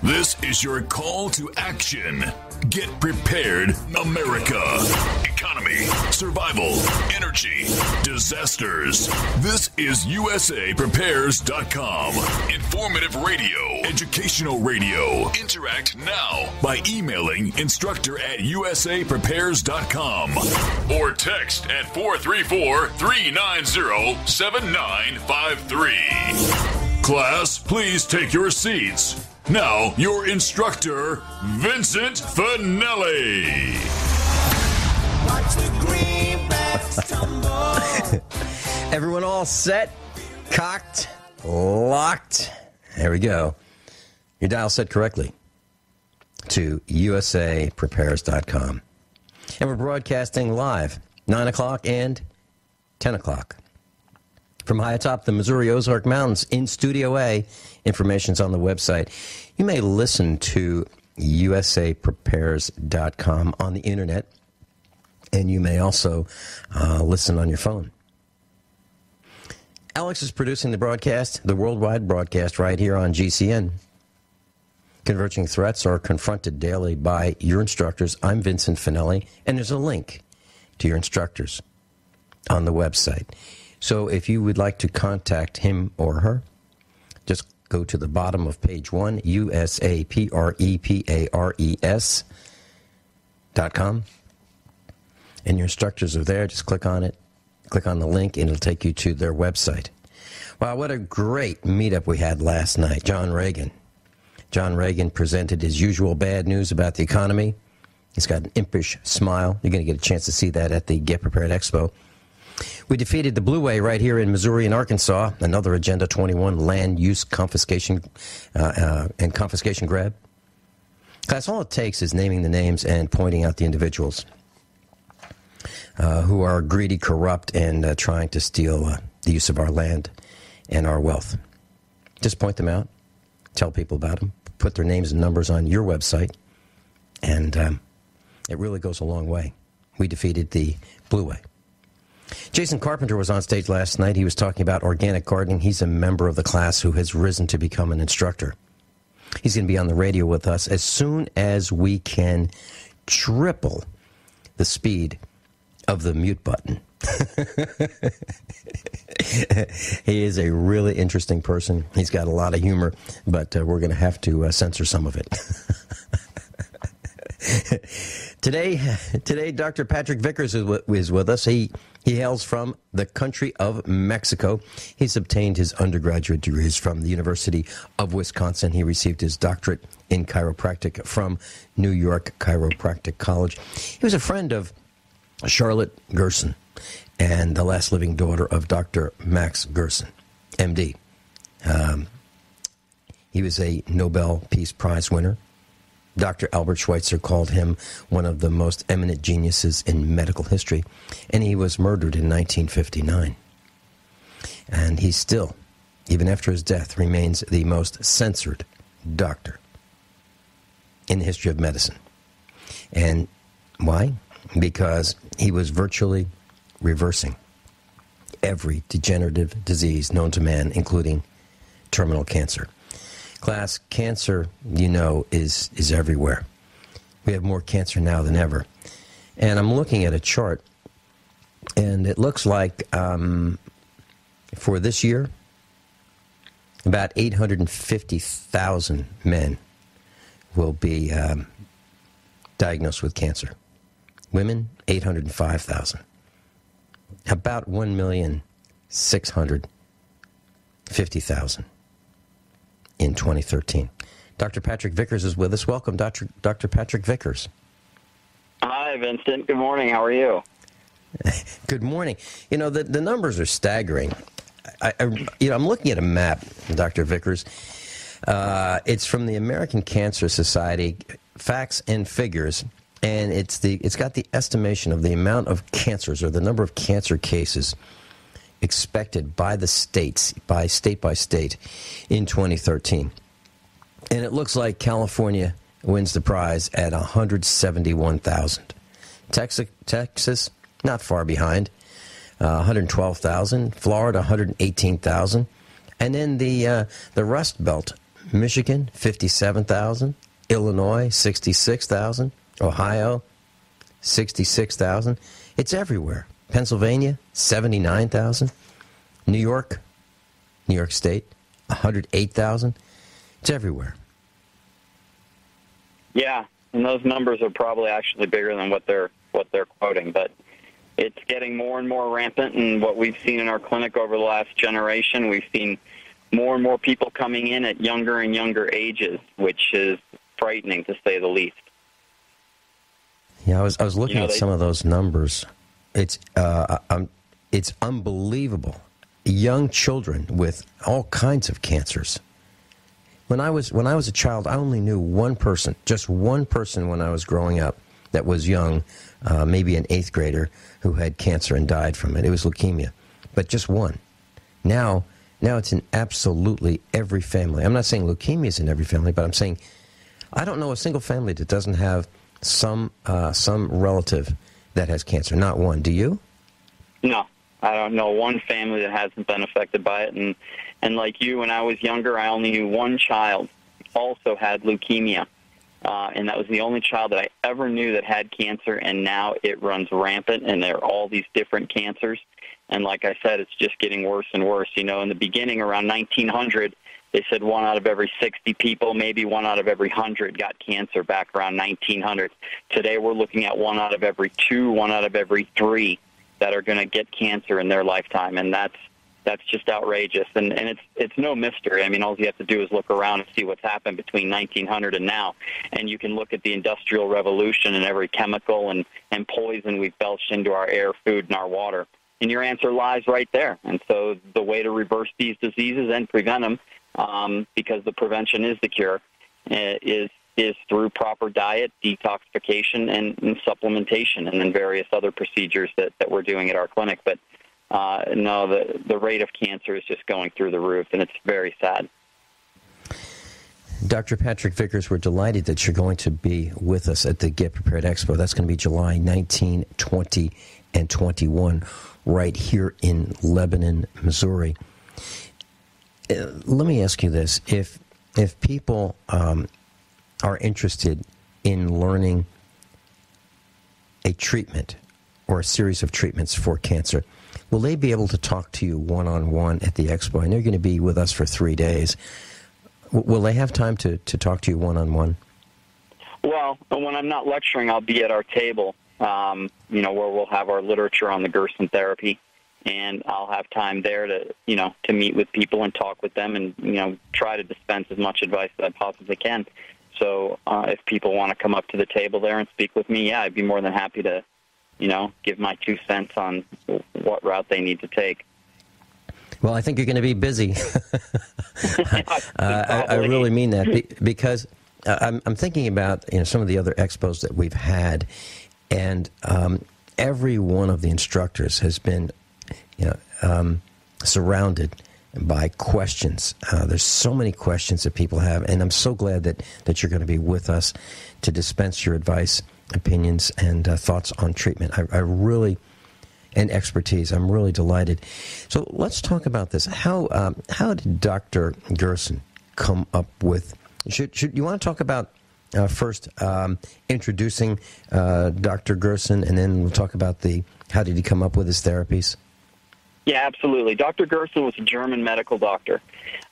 This is your call to action. Get prepared, America. Economy, survival, energy, disasters. This is USAPrepares.com. Informative radio, educational radio. Interact now by emailing instructor@USAPrepares.com or text at 434-390-7953. Class, please take your seats. Now, your instructor, Vincent Finelli. Watch the greenbacks tumble. Everyone all set, cocked, locked. There we go. Your dial set correctly to USAPrepares.com. And we're broadcasting live, 9 o'clock and 10 o'clock. From high atop the Missouri Ozark Mountains in Studio A, information's on the website. You may listen to USAPrepares.com on the internet, and you may also listen on your phone. Alex is producing the broadcast, the worldwide broadcast, right here on GCN. Converging threats are confronted daily by your instructors. I'm Vincent Finelli, and there's a link to your instructors on the website. So if you would like to contact him or her, just go to the bottom of page 1, USAPREPARES.com. And your instructors are there. Just click on it. Click on the link, and it'll take you to their website. Wow, what a great meetup we had last night. John Reagan presented his usual bad news about the economy. He's got an impish smile. You're going to get a chance to see that at the Get Prepared Expo. We defeated the Blue Way right here in Missouri and Arkansas, another Agenda 21 land use confiscation and confiscation grab. Class, all it takes is naming the names and pointing out the individuals who are greedy, corrupt, and trying to steal the use of our land and our wealth. Just point them out, tell people about them, put their names and numbers on your website, and it really goes a long way. We defeated the Blue Way. Jason Carpenter was on stage last night. He was talking about organic gardening. He's a member of the class who has risen to become an instructor. He's going to be on the radio with us as soon as we can triple the speed of the mute button. He is a really interesting person. He's got a lot of humor, but we're going to have to censor some of it. Today, Dr. Patrick Vickers is with us. He hails from the country of Mexico. He's obtained his undergraduate degrees from the University of Wisconsin. He received his doctorate in chiropractic from New York Chiropractic College. He was a friend of Charlotte Gerson and the last living daughter of Dr. Max Gerson, MD. He was a Nobel Peace Prize winner. Dr. Albert Schweitzer called him one of the most eminent geniuses in medical history, and he was murdered in 1959. And he still, even after his death, remains the most censored doctor in the history of medicine. And why? Because he was virtually reversing every degenerative disease known to man, including terminal cancer. Class, cancer, is everywhere. We have more cancer now than ever. And I'm looking at a chart, and it looks like for this year, about 850,000 men will be diagnosed with cancer. Women, 805,000. About 1,650,000 in 2013. Dr. Patrick Vickers is with us. Welcome, Dr. Patrick Vickers. Hi, Vincent. Good morning. How are you? Good morning. The numbers are staggering. I'm looking at a map, Dr. Vickers. It's from the American Cancer Society, Facts and Figures, and it's got the estimation of the amount of cancers or the number of cancer cases expected by the states, by state in 2013. And it looks like California wins the prize at 171,000. Texas, not far behind, 112,000. Florida, 118,000. And then the Rust Belt Michigan, 57,000. Illinois, 66,000. Ohio, 66,000. It's everywhere. Pennsylvania, 79,000. New York State, 108,000. It's everywhere. Yeah, and those numbers are probably actually bigger than what they're quoting, but it's getting more and more rampant. And what we've seen in our clinic over the last generation, we've seen more and more people coming in at younger and younger ages, which is frightening to say the least. Yeah, I was looking at some of those numbers. It's unbelievable. Young children with all kinds of cancers. When I was a child, I only knew one person, just one person when I was growing up that was young, maybe an 8th grader, who had cancer and died from it. It was leukemia, but just one. Now it's in absolutely every family. I'm not saying leukemia is in every family, but I'm saying I don't know a single family that doesn't have some relative that has cancer. Not one. Do you? No, I don't know one family that hasn't been affected by it. And like you, when I was younger, I only knew one child also had leukemia. And that was the only child that I ever knew that had cancer, and now it runs rampant, and there are all these different cancers. And like I said, it's just getting worse and worse. You know, in the beginning, around 1900, they said 1 out of every 60 people, maybe 1 out of every 100 got cancer back around 1900. Today, we're looking at 1 out of every 2, 1 out of every 3 that are going to get cancer in their lifetime, and that's just outrageous. And it's no mystery. I mean, all you have to do is look around and see what's happened between 1900 and now, and you can look at the Industrial Revolution and every chemical and poison we've belched into our air, food, and our water. And your answer lies right there. And so the way to reverse these diseases and prevent them, because the prevention is the cure, is through proper diet, detoxification, and supplementation, and then various other procedures that we're doing at our clinic. But no, the rate of cancer is just going through the roof, and it's very sad. Dr. Patrick Vickers, we're delighted that you're going to be with us at the Get Prepared Expo. That's going to be July 19, 20, and 21 right here in Lebanon, Missouri. Let me ask you this. If people are interested in learning a treatment or a series of treatments for cancer, will they be able to talk to you one-on-one at the expo? And they're going to be with us for 3 days. Will they have time to talk to you one-on-one? Well, when I'm not lecturing, I'll be at our table, where we'll have our literature on the Gerson therapy, and I'll have time there to meet with people and talk with them and, try to dispense as much advice as I possibly can. So if people want to come up to the table there and speak with me, yeah, I'd be more than happy to, give my 2 cents on what route they need to take. Well, I think you're going to be busy. I really mean that because I'm thinking about some of the other expos that we've had, and every one of the instructors has been surrounded by questions. There's so many questions that people have, and I'm so glad that you're going to be with us to dispense your advice, opinions, and thoughts on treatment. I really, and expertise. I'm really delighted. So let's talk about this. How did Dr. Gerson come up with? Should you want to talk about first introducing Dr. Gerson, and then we'll talk about how did he come up with his therapies? Yeah, absolutely. Dr. Gerson was a German medical doctor.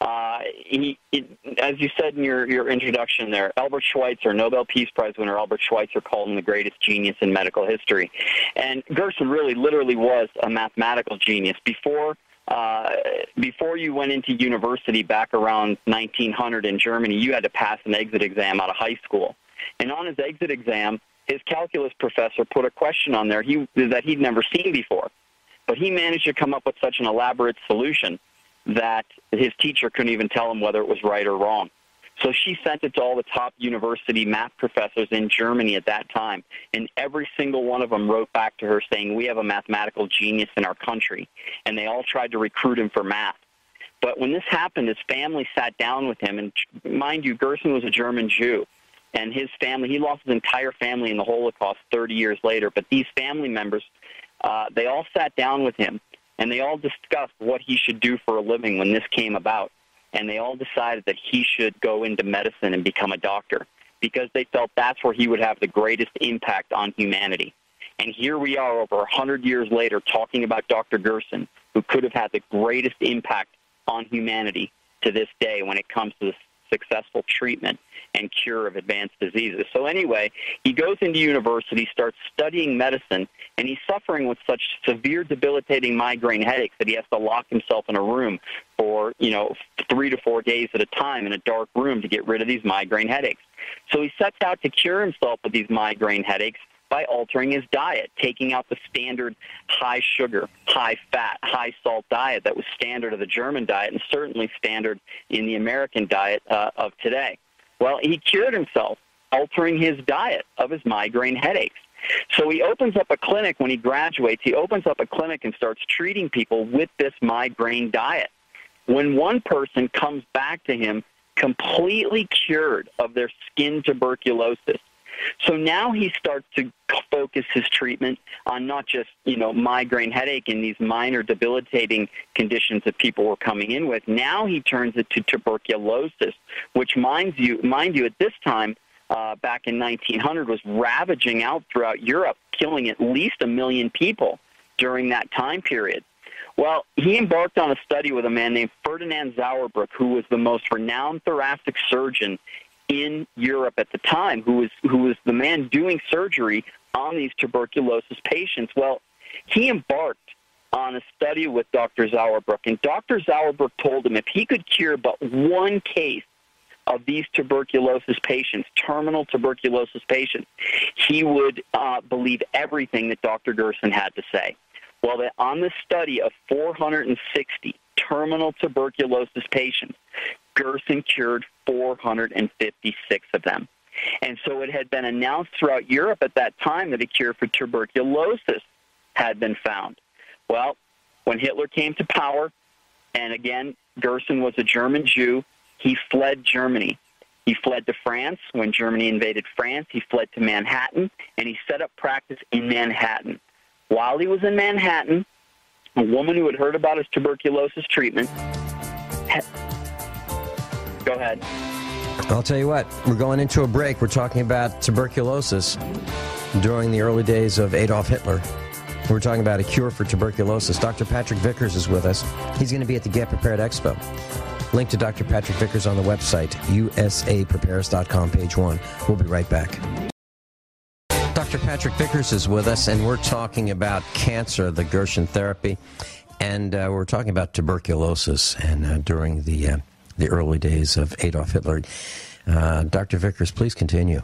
As you said in your introduction there, Albert Schweitzer, Nobel Peace Prize winner Albert Schweitzer, called him the greatest genius in medical history. And Gerson literally was a mathematical genius. Before you went into university back around 1900 in Germany, you had to pass an exit exam out of high school. And on his exit exam, his calculus professor put a question on there that he'd never seen before. But he managed to come up with such an elaborate solution that his teacher couldn't even tell him whether it was right or wrong. So she sent it to all the top university math professors in Germany at that time, and every single one of them wrote back to her saying, we have a mathematical genius in our country, and they all tried to recruit him for math. But when this happened, his family sat down with him, and mind you, Gerson was a German Jew, and his family, he lost his entire family in the Holocaust 30 years later, but these family members, they all sat down with him, and they all discussed what he should do for a living when this came about. and they all decided that he should go into medicine and become a doctor because they felt that's where he would have the greatest impact on humanity. And here we are over 100 years later talking about Dr. Gerson, who could have had the greatest impact on humanity to this day when it comes to the successful treatment and cure of advanced diseases. So anyway, he goes into university, starts studying medicine, and he's suffering with such severe debilitating migraine headaches that he has to lock himself in a room for, 3 to 4 days at a time in a dark room to get rid of these migraine headaches. So he sets out to cure himself of these migraine headaches by altering his diet, taking out the standard high sugar, high fat, high salt diet that was standard of the German diet and certainly standard in the American diet of today. Well, he cured himself, altering his diet of his migraine headaches. So he opens up a clinic when he graduates. He opens up a clinic and starts treating people with this migraine diet. When one person comes back to him completely cured of their skin tuberculosis, so now he starts to focus his treatment on not just, migraine headache and these minor debilitating conditions that people were coming in with. Now he turns it to tuberculosis, which, mind you, at this time, back in 1900, was ravaging out throughout Europe, killing at least 1 million people during that time period. Well, he embarked on a study with a man named Ferdinand Sauerbruch, who was the most renowned thoracic surgeon in Europe at the time, who was the man doing surgery on these tuberculosis patients. Well, he embarked on a study with Dr. Sauerbruch, and Dr. Sauerbruch told him if he could cure but one case of these tuberculosis patients, terminal tuberculosis patients, he would believe everything that Dr. Gerson had to say. Well, on this study of 460 terminal tuberculosis patients, Gerson cured 456 of them. And so it had been announced throughout Europe at that time that a cure for tuberculosis had been found. Well, when Hitler came to power, and again, Gerson was a German Jew, he fled Germany. He fled to France. When Germany invaded France, he fled to Manhattan, and he set up practice in Manhattan. While he was in Manhattan, a woman who had heard about his tuberculosis treatment Go ahead. I'll tell you what, we're going into a break. We're talking about tuberculosis during the early days of Adolf Hitler. We're talking about a cure for tuberculosis. Dr. Patrick Vickers is with us. He's going to be at the Get Prepared Expo. Link to Dr. Patrick Vickers on the website, usaprepares.com, page 1. We'll be right back. Dr. Patrick Vickers is with us, and we're talking about cancer, the Gerson therapy, and we're talking about tuberculosis and during the early days of Adolf Hitler. Dr. Vickers, please continue.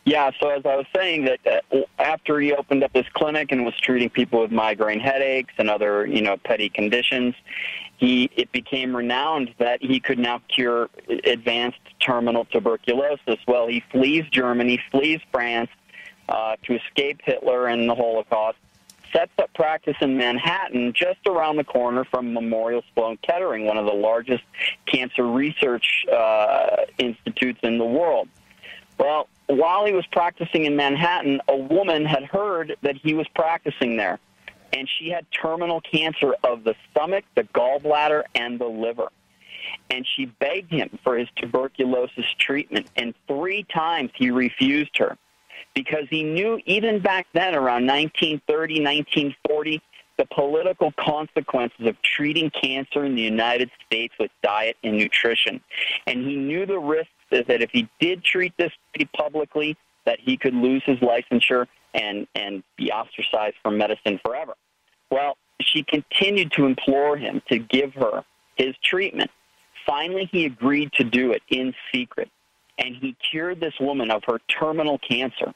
Yeah, so as I was saying, that after he opened up his clinic and was treating people with migraine headaches and other, petty conditions, it became renowned that he could now cure advanced terminal tuberculosis. Well, he flees Germany, flees France to escape Hitler and the Holocaust, sets up practice in Manhattan, just around the corner from Memorial Sloan Kettering, one of the largest cancer research institutes in the world. Well, while he was practicing in Manhattan, a woman had heard that he was practicing there, and she had terminal cancer of the stomach, the gallbladder, and the liver. And she begged him for his tuberculosis treatment, and 3 times he refused her because he knew even back then, around 1930, 1940, the political consequences of treating cancer in the United States with diet and nutrition. And he knew the risks is that if he did treat this publicly, that he could lose his licensure and be ostracized from medicine forever. Well, she continued to implore him to give her his treatment. Finally, he agreed to do it in secret, and he cured this woman of her terminal cancer.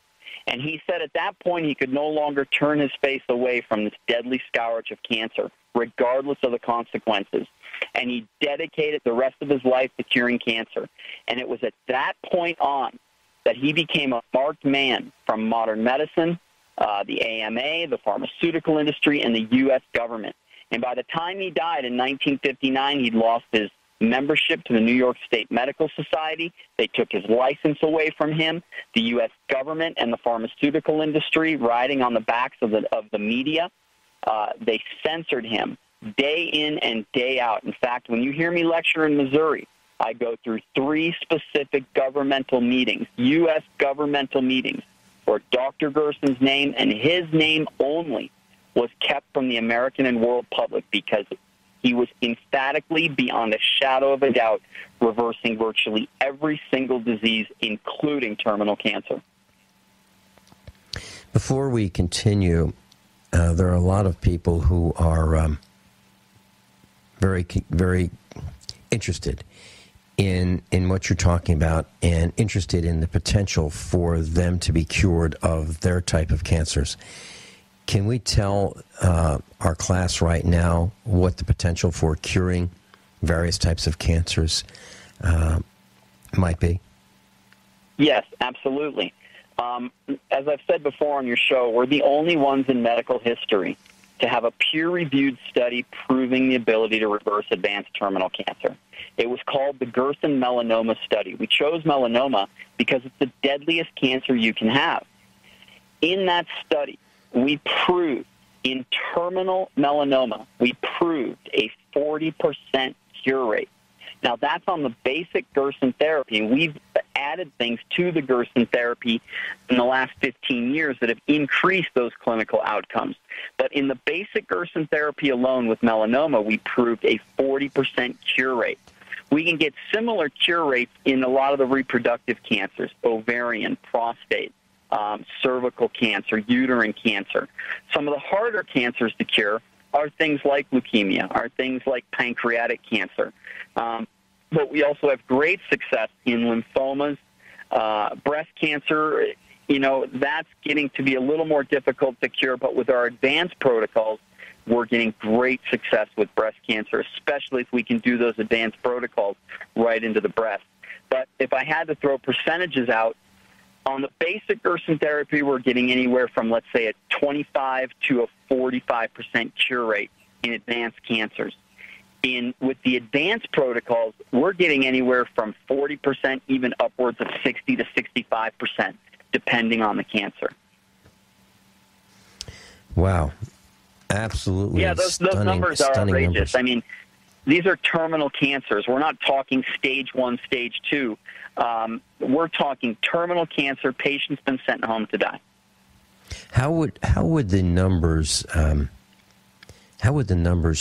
And he said at that point he could no longer turn his face away from this deadly scourge of cancer, regardless of the consequences. And he dedicated the rest of his life to curing cancer. And it was at that point on that he became a marked man from modern medicine, the AMA, the pharmaceutical industry, and the U.S. government. And by the time he died in 1959, he'd lost his membership to the New York State Medical Society. They took his license away from him. The U.S. government and the pharmaceutical industry, riding on the backs of the media, they censored him day in and day out. In fact, when you hear me lecture in Missouri, I go through 3 specific governmental meetings, U.S. governmental meetings, where Dr. Gerson's name and his name only was kept from the American and world public because he was emphatically, beyond a shadow of a doubt, reversing virtually every single disease, including terminal cancer. Before we continue, there are a lot of people who are very, very interested in what you're talking about and interested in the potential for them to be cured of their type of cancers. Can we tell our class right now what the potential for curing various types of cancers might be? Yes, absolutely. As I've said before on your show, we're the only ones in medical history to have a peer-reviewed study proving the ability to reverse advanced terminal cancer. It was called the Gerson Melanoma Study. We chose melanoma because it's the deadliest cancer you can have. In that study, we proved in terminal melanoma, we proved a 40% cure rate. Now, that's on the basic Gerson therapy. We've added things to the Gerson therapy in the last 15 years that have increased those clinical outcomes. But in the basic Gerson therapy alone with melanoma, we proved a 40% cure rate. We can get similar cure rates in a lot of the reproductive cancers, ovarian, prostate, cervical cancer, uterine cancer. Some of the harder cancers to cure are things like leukemia, are things like pancreatic cancer. But we also have great success in lymphomas, breast cancer. You know, that's getting to be a little more difficult to cure, but with our advanced protocols, we're getting great success with breast cancer, especially if we can do those advanced protocols right into the breast. But if I had to throw percentages out, on the basic Gerson therapy, we're getting anywhere from, let's say, a 25 to a 45% cure rate in advanced cancers. With the advanced protocols, we're getting anywhere from 40%, even upwards of 60 to 65%, depending on the cancer. Wow. Absolutely. Yeah, those numbers are outrageous. Numbers. I mean, these are terminal cancers. We're not talking stage 1, stage 2. We're talking terminal cancer. Patients been sent home to die. How would the numbers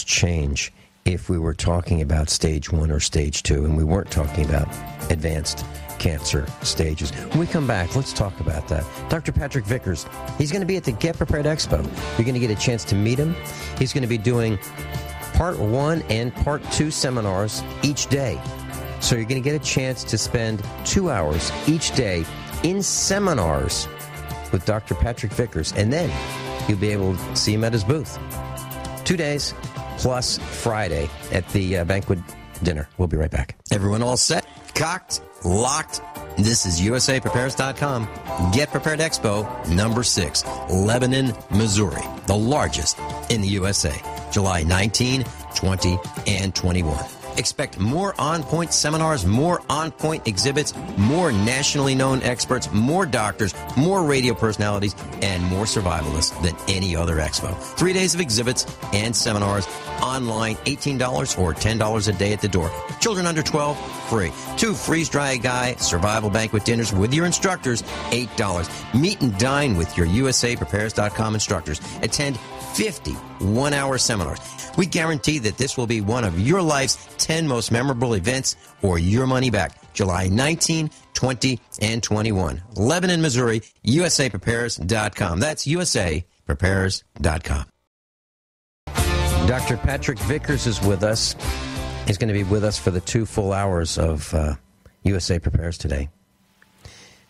change if we were talking about stage 1 or stage 2 and we weren't talking about advanced cancer stages? When we come back, let's talk about that. Dr. Patrick Vickers, he's going to be at the Get Prepared Expo. You're going to get a chance to meet him. He's going to be doing Part 1 and Part 2 seminars each day. So you're going to get a chance to spend 2 hours each day in seminars with Dr. Patrick Vickers, and then you'll be able to see him at his booth. 2 days plus Friday at the banquet dinner. We'll be right back. Everyone all set? Cocked? Locked? This is USAPrepares.com. Get Prepared Expo number 6, Lebanon, Missouri, the largest in the USA. July 19, 20, and 21. Expect more on-point seminars, more on-point exhibits, more nationally known experts, more doctors, more radio personalities, and more survivalists than any other expo. 3 days of exhibits and seminars, online $18 or $10 a day at the door. Children under 12, free. 2 freeze-dry guy survival banquet dinners with your instructors, $8. Meet and dine with your USAPrepares.com instructors. Attend 50 one-hour seminars. We guarantee that this will be one of your life's 10 most memorable events or your money back. July 19, 20, and 21. Lebanon, Missouri, USAPrepares.com. That's USAPrepares.com. Dr. Patrick Vickers is with us. He's going to be with us for the 2 full hours of USA Prepares today.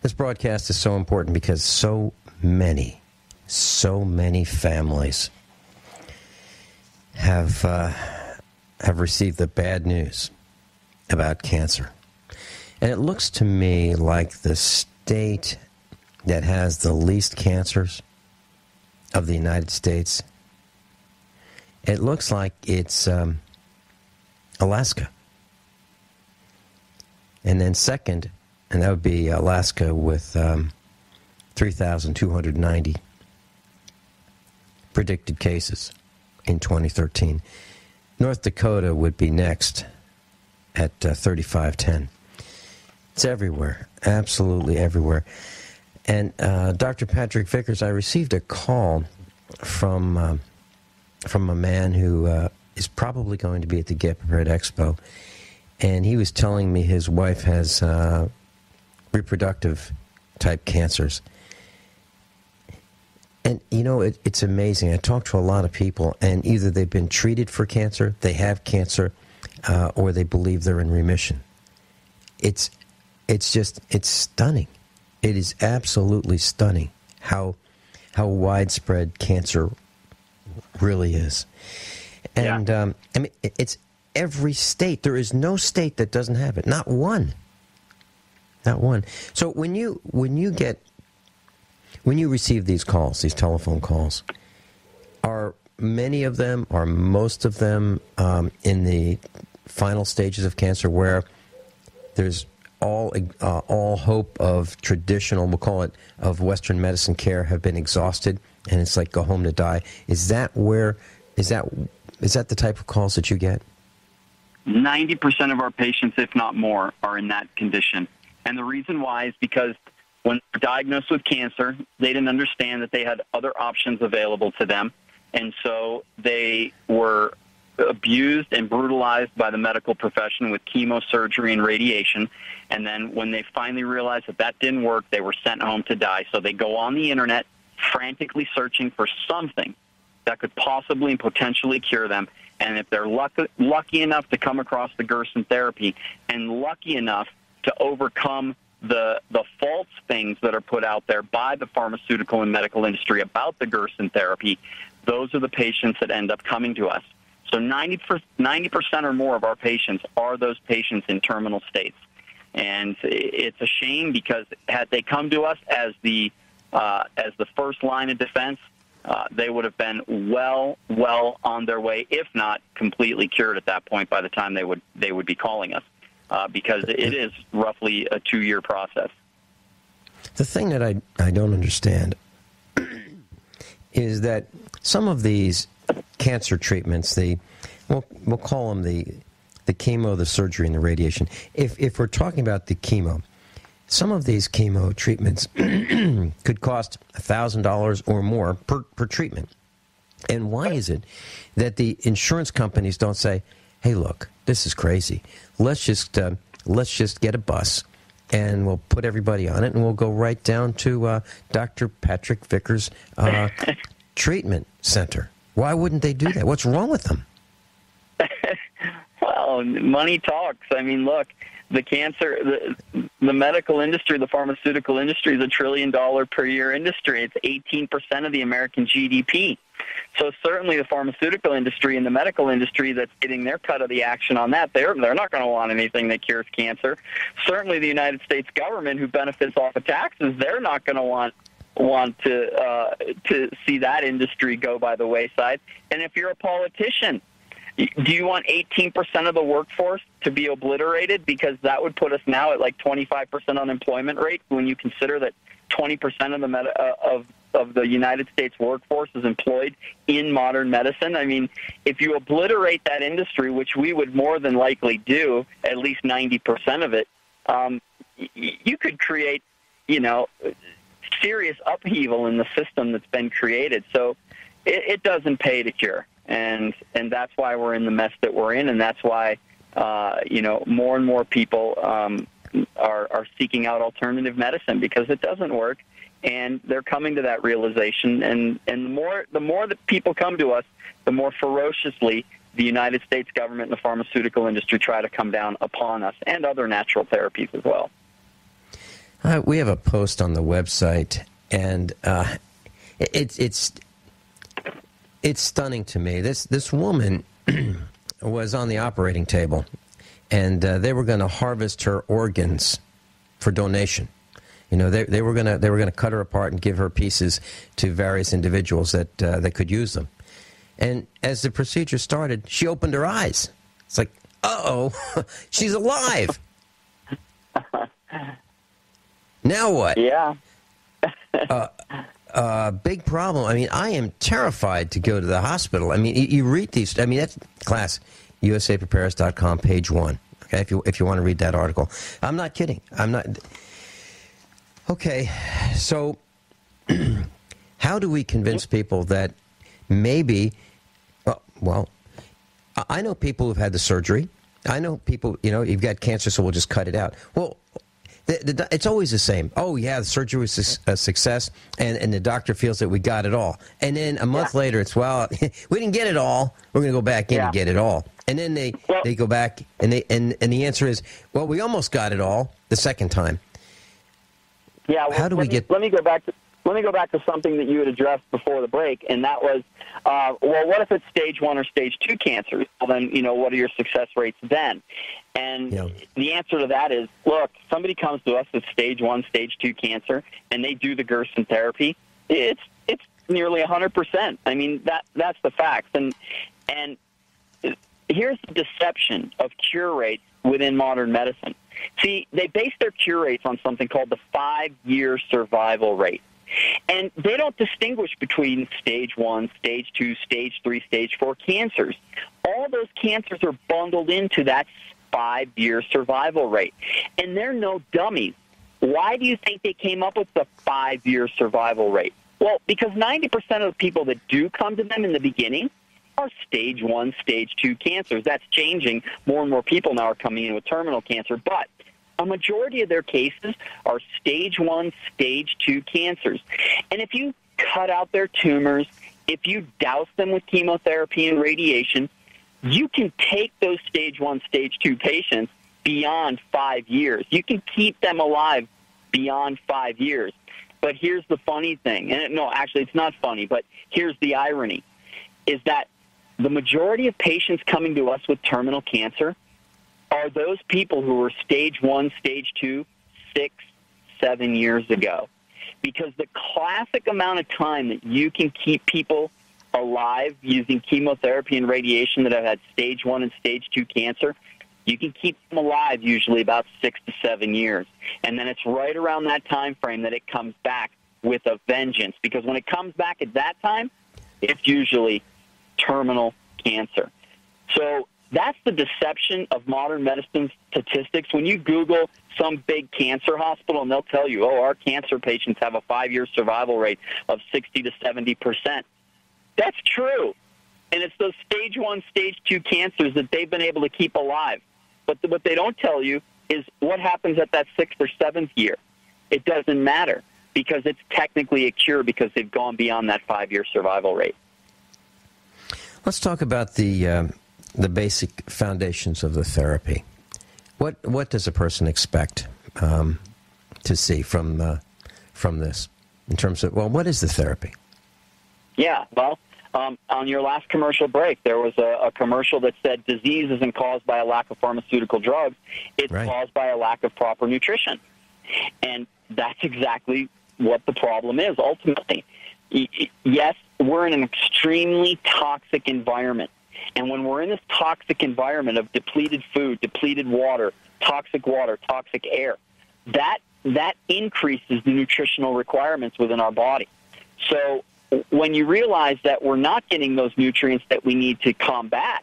This broadcast is so important because so many families have received the bad news about cancer. And it looks to me like the state that has the least cancers of the United States, it looks like it's Alaska. And then second, and that would be Alaska with 3,290 predicted cases in 2013. North Dakota would be next at 3510. It's everywhere, absolutely everywhere. And Dr. Patrick Vickers, I received a call from a man who is probably going to be at the Get Prepared Expo, and he was telling me his wife has reproductive type cancers. And, you know, it's amazing. I talk to a lot of people, and either they've been treated for cancer, they have cancer, or they believe they're in remission. It's stunning. It is absolutely stunning how widespread cancer really is. And, I mean, it's every state. There is no state that doesn't have it. Not one. Not one. So when you receive these calls, these telephone calls, are many of them, or most of them, in the final stages of cancer where there's all hope of traditional, we'll call it, of Western medicine care have been exhausted, and it's like go home to die? Is that the type of calls that you get? 90% of our patients, if not more, are in that condition. And the reason why is because when they're diagnosed with cancer, they didn't understand that they had other options available to them. And so they were abused and brutalized by the medical profession with chemosurgery and radiation. And then when they finally realized that that didn't work, they were sent home to die. So they go on the internet frantically searching for something that could possibly and potentially cure them. And if they're lucky enough to come across the Gerson therapy and lucky enough to overcome the false things that are put out there by the pharmaceutical and medical industry about the Gerson therapy, those are the patients that end up coming to us. So 90% or more of our patients are those patients in terminal states. And it's a shame because had they come to us as the first line of defense, they would have been well on their way, if not completely cured at that point by the time they would be calling us, because it is roughly a 2-year process. The thing that I don't understand is that some of these cancer treatments, we'll call them the chemo, the surgery, and the radiation. If we're talking about the chemo, some of these chemo treatments could cost $1,000 or more per treatment. And why is it that the insurance companies don't say, "Hey, look, this is crazy. Let's just get a bus and we'll put everybody on it and we'll go right down to Dr. Patrick Vickers' treatment center"? Why wouldn't they do that? What's wrong with them? Well, money talks. I mean, look, the medical industry, the pharmaceutical industry is $1 trillion per year industry. It's 18% of the American GDP. So certainly the pharmaceutical industry and the medical industry that's getting their cut of the action on that, they're not going to want anything that cures cancer. Certainly the United States government, who benefits off of taxes, they're not going to want to see that industry go by the wayside. And if you're a politician, do you want 18% of the workforce to be obliterated? Because that would put us now at like 25% unemployment rate when you consider that 20% of the United States workforce is employed in modern medicine. I mean, if you obliterate that industry, which we would more than likely do, at least 90% of it, you could create, serious upheaval in the system that's been created. So it doesn't pay to cure. And that's why we're in the mess that we're in, and that's why more and more people are seeking out alternative medicine because it doesn't work, and they're coming to that realization. And the more that people come to us, the more ferociously the United States government and the pharmaceutical industry try to come down upon us and other natural therapies as well. We have a post on the website, and it's stunning to me. This woman was on the operating table, and they were going to harvest her organs for donation. They were going to cut her apart and give her pieces to various individuals that could use them. And as the procedure started, she opened her eyes. It's like, uh-oh, she's alive. Now what? Yeah. big problem. I mean, I am terrified to go to the hospital. I mean, you read these. I mean, that's class, usapreparedness.com, page 1. Okay, if you want to read that article. I'm not kidding. I'm not. Okay, so how do we convince people that maybe, well, I know people who've had the surgery. I know people, you've got cancer, so we'll just cut it out. Well, it's always the same. Oh, yeah, the surgery was a success, and the doctor feels that we got it all. And then a month later, it's, well, we didn't get it all. We're going to go back in and get it all. And then they go back, and the answer is, well, we almost got it all the second time. Yeah, well, how do we get? Let me go back to something that you had addressed before the break, and that was, well, what if it's stage 1 or stage 2 cancer? Well, then, what are your success rates then? And the answer to that is, look, somebody comes to us with stage 1, stage 2 cancer, and they do the Gerson therapy. It's nearly 100%. I mean, that's the facts. And here's the deception of cure rates within modern medicine. See, they base their cure rates on something called the 5-year survival rate. And they don't distinguish between stage 1, stage 2, stage 3, stage 4 cancers. All those cancers are bundled into that 5-year survival rate. And they're no dummies. Why do you think they came up with the 5-year survival rate? Well, because 90% of the people that do come to them in the beginning are stage 1, stage 2 cancers. That's changing. More and more people now are coming in with terminal cancer, but a majority of their cases are stage 1, stage 2 cancers. And if you cut out their tumors, if you douse them with chemotherapy and radiation, you can take those stage 1, stage 2 patients beyond 5 years. You can keep them alive beyond 5 years. But here's the funny thing. And no, actually, it's not funny, but here's the irony, is that the majority of patients coming to us with terminal cancer are those people who were stage 1, stage 2, 6, 7 years ago. Because the classic amount of time that you can keep people alive using chemotherapy and radiation that have had stage 1 and stage 2 cancer, you can keep them alive usually about 6 to 7 years. And then it's right around that time frame that it comes back with a vengeance. Because when it comes back at that time, it's usually terminal cancer. So that's the deception of modern medicine statistics. When you Google some big cancer hospital, and they'll tell you, oh, our cancer patients have a 5-year survival rate of 60 to 70%. That's true. And it's those stage 1, stage 2 cancers that they've been able to keep alive. But what they don't tell you is what happens at that 6th or 7th year. It doesn't matter because it's technically a cure because they've gone beyond that 5-year survival rate. Let's talk about the basic foundations of the therapy. What does a person expect to see from this in terms of, well, what is the therapy? Yeah, well, on your last commercial break, there was a commercial that said disease isn't caused by a lack of pharmaceutical drugs. It's caused by a lack of proper nutrition. And that's exactly what the problem is, ultimately. Yes, we're in an extremely toxic environment. And when we're in this toxic environment of depleted food, depleted water, toxic air, that increases the nutritional requirements within our body. So when you realize that we're not getting those nutrients that we need to combat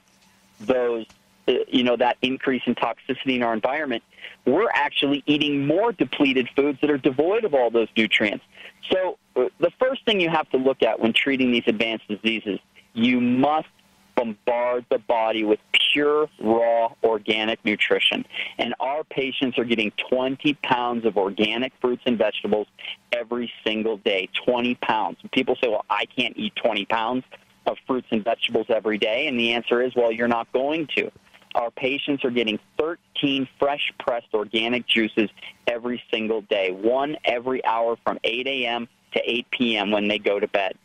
those, that increase in toxicity in our environment, we're actually eating more depleted foods that are devoid of all those nutrients. So the first thing you have to look at when treating these advanced diseases, you must bombard the body with pure, raw, organic nutrition. And our patients are getting 20 pounds of organic fruits and vegetables every single day, 20 pounds. People say, well, I can't eat 20 pounds of fruits and vegetables every day. And the answer is, well, you're not going to. Our patients are getting 13 fresh-pressed organic juices every single day, one every hour from 8 a.m. to 8 p.m. when they go to bed.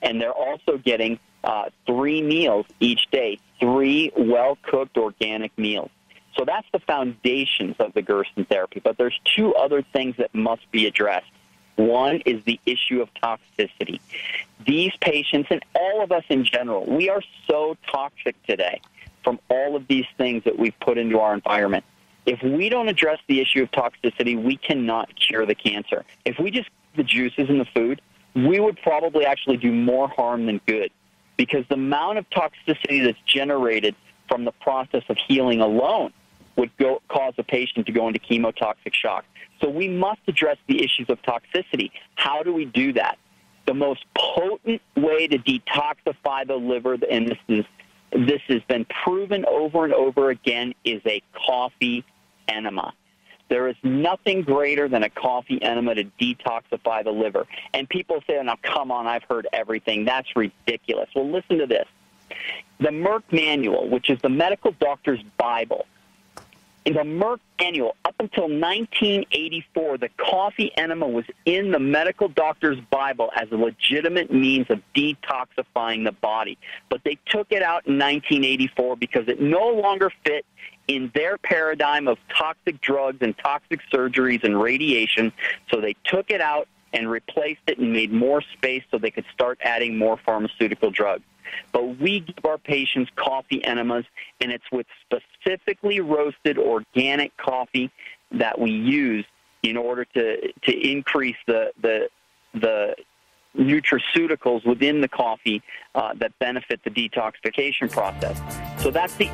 And they're also getting 3 meals each day, 3 well-cooked organic meals. So that's the foundations of the Gerson therapy. But there's 2 other things that must be addressed. One is the issue of toxicity. These patients, and all of us in general, we are so toxic today from all of these things that we've put into our environment. If we don't address the issue of toxicity, we cannot cure the cancer. If we just the juices in the food, we won't cure the cancer. If we just the juices in the food, we won't cure the cancer. So that's the foundations of the Gerson therapy. But there's 2 other things that must be addressed. One is the issue of toxicity. These patients, and all of us in general, we are so toxic today from all of these things that we've put into our environment. If we don't address the issue of toxicity, we cannot cure the cancer. If we just the juices in the food, we would probably actually do more harm than good, because the amount of toxicity that's generated from the process of healing alone would cause a patient to go into chemotoxic shock. So we must address the issues of toxicity. How do we do that? The most potent way to detoxify the liver, and this has been proven over and over again, is a coffee enema. There is nothing greater than a coffee enema to detoxify the liver. And people say, oh, now, come on, I've heard everything. That's ridiculous. Well, listen to this. The Merck Manual, which is the medical doctor's Bible, in the Merck Manual, up until 1984, the coffee enema was in the medical doctor's Bible as a legitimate means of detoxifying the body. But they took it out in 1984 because it no longer fit in their paradigm of toxic drugs and toxic surgeries and radiation. So they took it out and replaced it and made more space so they could start adding more pharmaceutical drugs. But we give our patients coffee enemas, and it's with specifically roasted organic coffee that we use in order to increase the nutraceuticals within the coffee that benefit the detoxification process. So that's the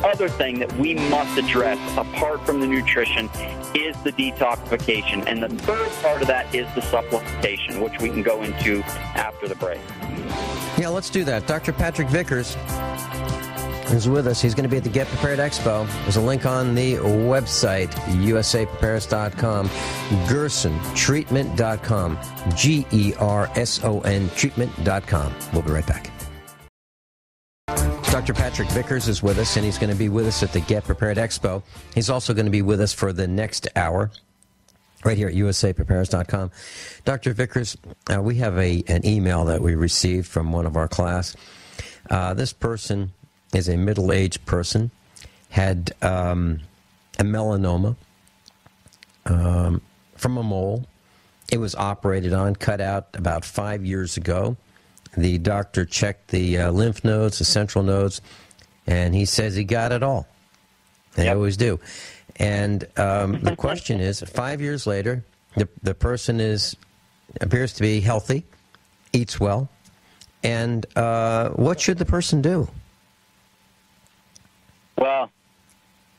other thing that we must address apart from the nutrition is the detoxification. And the third part of that is the supplementation, which we can go into after the break. Yeah, let's do that. Dr. Patrick Vickers is with us. He's going to be at the Get Prepared Expo. There's a link on the website, usaprepares.com, gersontreatment.com, GERSON treatment.com. We'll be right back. Dr. Patrick Vickers is with us, and he's going to be with us at the Get Prepared Expo. He's also going to be with us for the next hour, right here at usaprepares.com. Dr. Vickers, we have an email that we received from one of our class. This person is a middle-aged person, had a melanoma from a mole. It was operated on, cut out about 5 years ago. The doctor checked the lymph nodes, the central nodes, and he says he got it all. They always do. And the question is, 5 years later, the person appears to be healthy, eats well, and what should the person do? Well,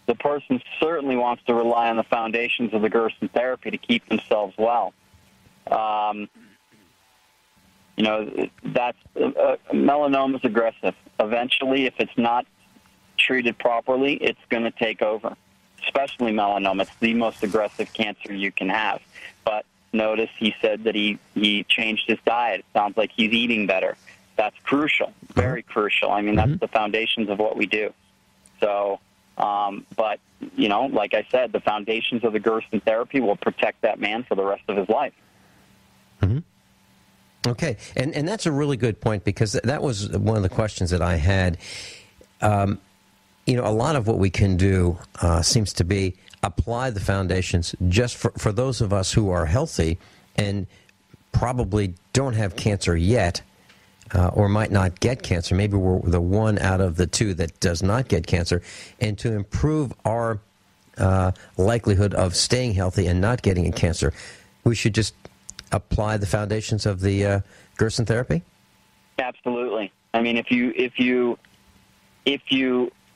the person certainly wants to rely on the foundations of the Gerson therapy to keep themselves well. Melanoma is aggressive. Eventually, if it's not treated properly, it's going to take over. Especially melanoma. It's the most aggressive cancer you can have. But notice he said that he changed his diet. It sounds like he's eating better. That's crucial, very crucial. I mean, that's the foundations of what we do. So, but, like I said, the foundations of the Gerson therapy will protect that man for the rest of his life. Mm-hmm. Okay, and that's a really good point, because that was one of the questions that I had. A lot of what we can do seems to be apply the foundations just for those of us who are healthy and probably don't have cancer yet, or might not get cancer. Maybe we're the one out of the two that does not get cancer. And to improve our likelihood of staying healthy and not getting a cancer, we should just apply the foundations of the Gerson therapy? Absolutely. I mean, if you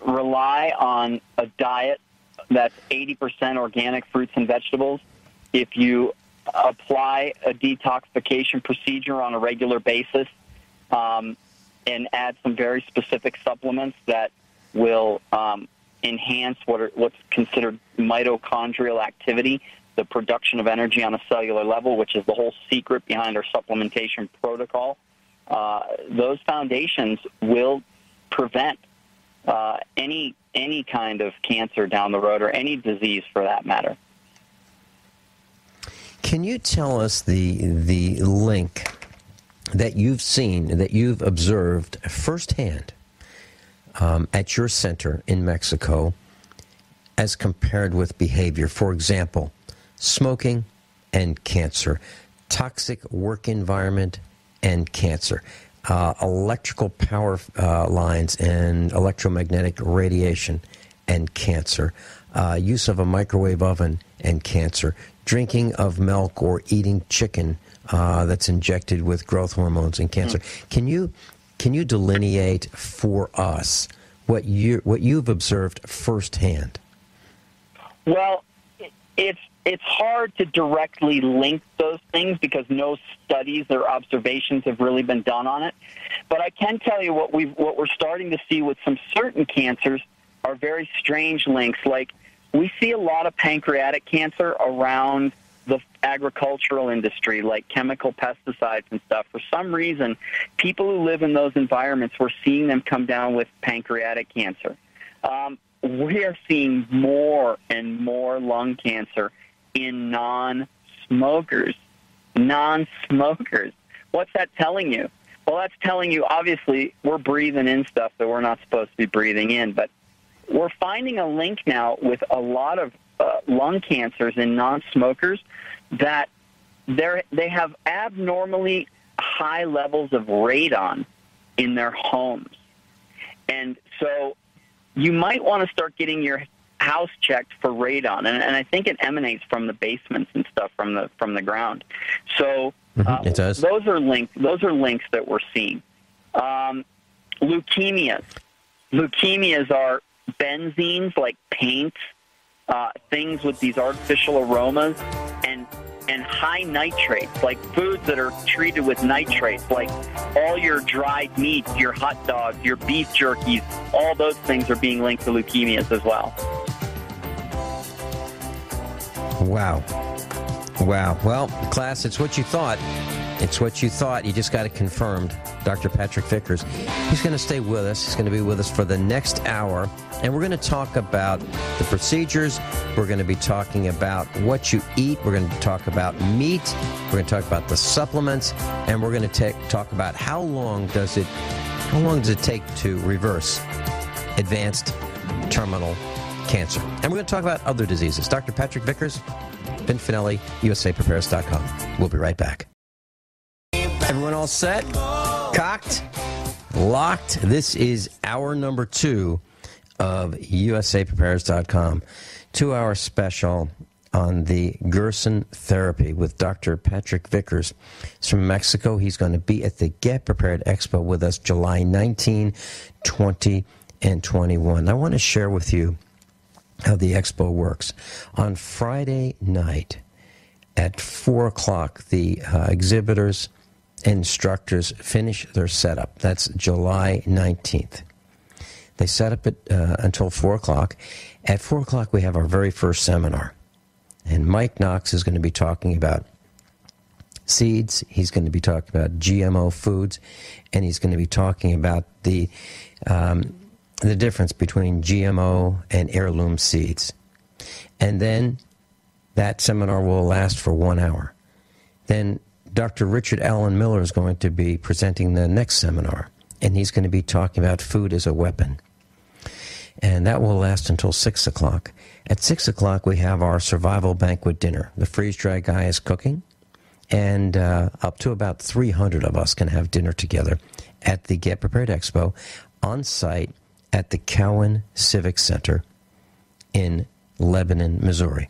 rely on a diet that's 80% organic fruits and vegetables, if you apply a detoxification procedure on a regular basis, and add some very specific supplements that will enhance what's considered mitochondrial activity, the production of energy on a cellular level, which is the whole secret behind our supplementation protocol, those foundations will prevent any kind of cancer down the road, or any disease for that matter. Can you tell us the link that you've seen, that you've observed firsthand at your center in Mexico as compared with behavior? For example, smoking and cancer, toxic work environment and cancer, electrical power lines and electromagnetic radiation and cancer, use of a microwave oven and cancer, drinking of milk or eating chicken that's injected with growth hormones and cancer. Can you delineate for us what you've observed firsthand? Well, it's hard to directly link those things because no studies or observations have really been done on it. But I can tell you what we're starting to see with some certain cancers are very strange links. Like, we see a lot of pancreatic cancer around the agricultural industry, like chemical pesticides and stuff. For some reason, people who live in those environments, we're seeing them come down with pancreatic cancer. We are seeing more and more lung cancer in non-smokers. What's that telling you? Well, that's telling you, obviously, we're breathing in stuff that we're not supposed to be breathing in, but we're finding a link now with a lot of lung cancers in non-smokers that they have abnormally high levels of radon in their homes. And so you might want to start getting your house checked for radon, and I think it emanates from the basements and stuff from the ground. So it does. Those are links that we're seeing. Leukemias are benzenes, like paint, things with these artificial aromas, and high nitrates, like foods that are treated with nitrates, like all your dried meats, your hot dogs, your beef jerkies, all those things are being linked to leukemias as well. Wow. Well, class, it's what you thought. You just got it confirmed. Dr. Patrick Vickers. He's going to stay with us. He's going to be with us for the next hour. And we're going to talk about the procedures. We're going to be talking about what you eat. We're going to talk about meat. We're going to talk about the supplements. And we're going to talk about how long does it take to reverse advanced terminal cancer. And we're going to talk about other diseases. Dr. Patrick Vickers, Vincent Finelli, USAPrepares.com. We'll be right back. Everyone all set? Cocked? Locked? This is hour number 2 of USAPrepares.com. 2-hour special on the Gerson therapy with Dr. Patrick Vickers. He's from Mexico. He's going to be at the Get Prepared Expo with us July 19, 20, and 21. I want to share with you how the expo works. On Friday night at 4 o'clock, the exhibitors, instructors finish their setup. That's July 19th. They set up until 4 o'clock. At 4 o'clock, we have our very first seminar. And Mike Knox is going to be talking about seeds. He's going to be talking about GMO foods. And he's going to be talking about the difference between GMO and heirloom seeds. And then that seminar will last for 1 hour. Then Dr. Richard Allen Miller is going to be presenting the next seminar, and he's going to be talking about food as a weapon. And that will last until 6 o'clock. At 6 o'clock, we have our survival banquet dinner. The freeze-dry guy is cooking, and up to about 300 of us can have dinner together at the Get Prepared Expo on site at the Cowan Civic Center in Lebanon, Missouri.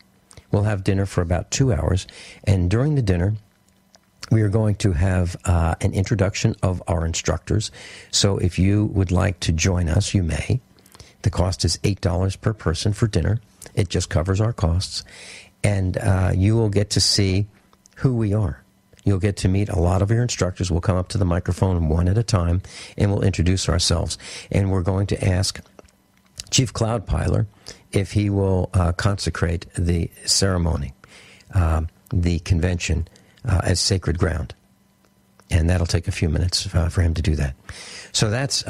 We'll have dinner for about 2 hours, and during the dinner, we are going to have an introduction of our instructors. So if you would like to join us, you may. The cost is $8 per person for dinner. It just covers our costs. And you will get to see who we are. You'll get to meet a lot of your instructors. We'll come up to the microphone one at a time, and we'll introduce ourselves. And we're going to ask Chief Cloudpiler if he will consecrate the ceremony, the convention, as sacred ground. And that'll take a few minutes for him to do that. So that's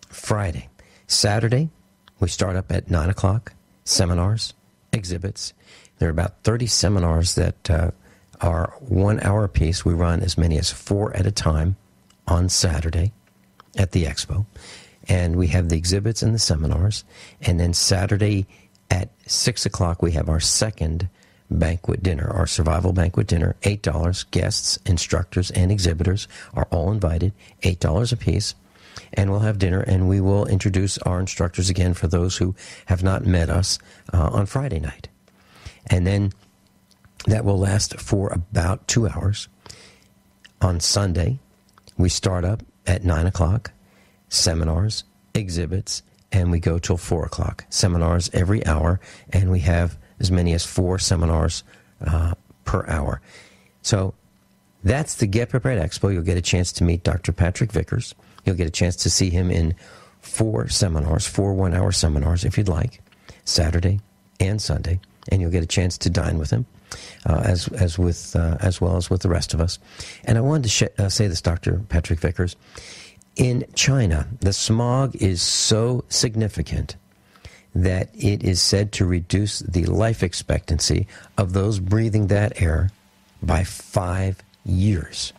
Friday. Saturday, we start up at 9 o'clock, seminars, exhibits. There are about 30 seminars that are 1 hour apiece. We run as many as 4 at a time on Saturday at the expo. And we have the exhibits and the seminars. And then Saturday at 6 o'clock, we have our second banquet dinner, our survival banquet dinner, $8. Guests, instructors, and exhibitors are all invited, $8 a piece. And we'll have dinner, and we will introduce our instructors again for those who have not met us on Friday night. And then that will last for about 2 hours. On Sunday, we start up at 9 o'clock, seminars, exhibits, and we go till 4 o'clock. Seminars every hour, and we have as many as 4 seminars per hour. So that's the Get Prepared Expo. You'll get a chance to meet Dr. Patrick Vickers. You'll get a chance to see him in 4 seminars, 4 one-hour seminars, if you'd like, Saturday and Sunday, and you'll get a chance to dine with him, as well as with the rest of us. And I wanted to say this, Dr. Patrick Vickers. In China, the smog is so significant that it is said to reduce the life expectancy of those breathing that air by 5 years.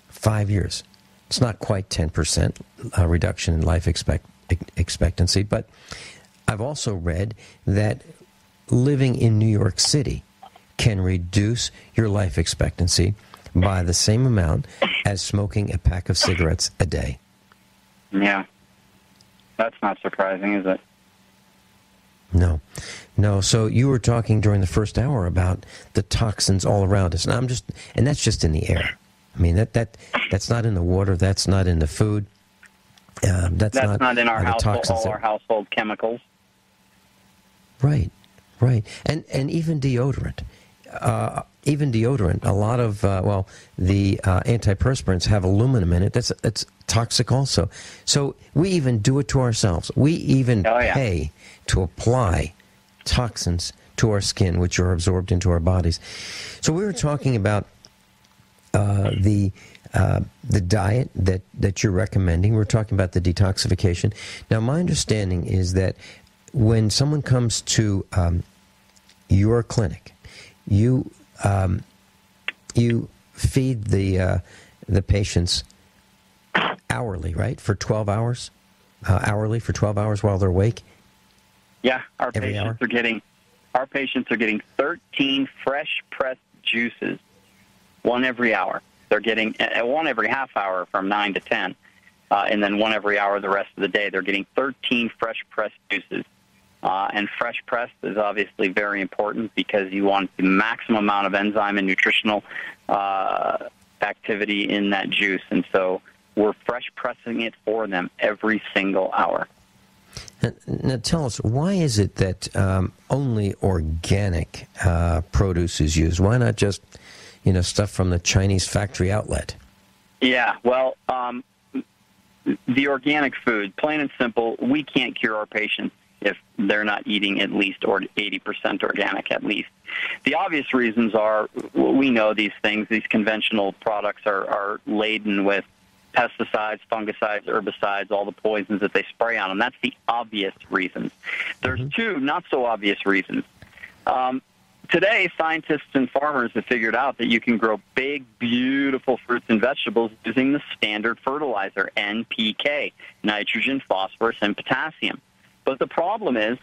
5 years. It's not quite 10% reduction in life expectancy, but I've also read that living in New York City can reduce your life expectancy by the same amount as smoking a pack of cigarettes a day. Yeah. That's not surprising, is it? No. So you were talking during the first hour about the toxins all around us, and that's just in the air. I mean, that's not in the water. That's not in the food. That's not in our household. All our household chemicals. Right. And even deodorant. A lot of the antiperspirants have aluminum in it. That's toxic also. So we even do it to ourselves. We even pay to apply toxins to our skin, which are absorbed into our bodies. So we were talking about the diet that you're recommending. We're talking about the detoxification. Now, my understanding is that when someone comes to your clinic, you feed the patients hourly, right? For 12 hours, hourly for 12 hours while they're awake. Yeah, our patients are getting 13 fresh pressed juices, one every hour. They're getting one every half hour from 9 to 10, and then one every hour the rest of the day. They're getting 13 fresh pressed juices. And fresh pressed is obviously very important because you want the maximum amount of enzyme and nutritional activity in that juice. And so we're fresh pressing it for them every single hour. Now tell us, why is it that only organic produce is used? Why not just, stuff from the Chinese factory outlet? Yeah, well, the organic food, plain and simple, we can't cure our patients if they're not eating at least 80% organic at least. The obvious reasons are, we know these things, these conventional products are laden with pesticides, fungicides, herbicides, all the poisons that they spray on them. That's the obvious reasons. There's two not so obvious reasons. Today, scientists and farmers have figured out that you can grow big, beautiful fruits and vegetables using the standard fertilizer, NPK, nitrogen, phosphorus, and potassium. But the problem is,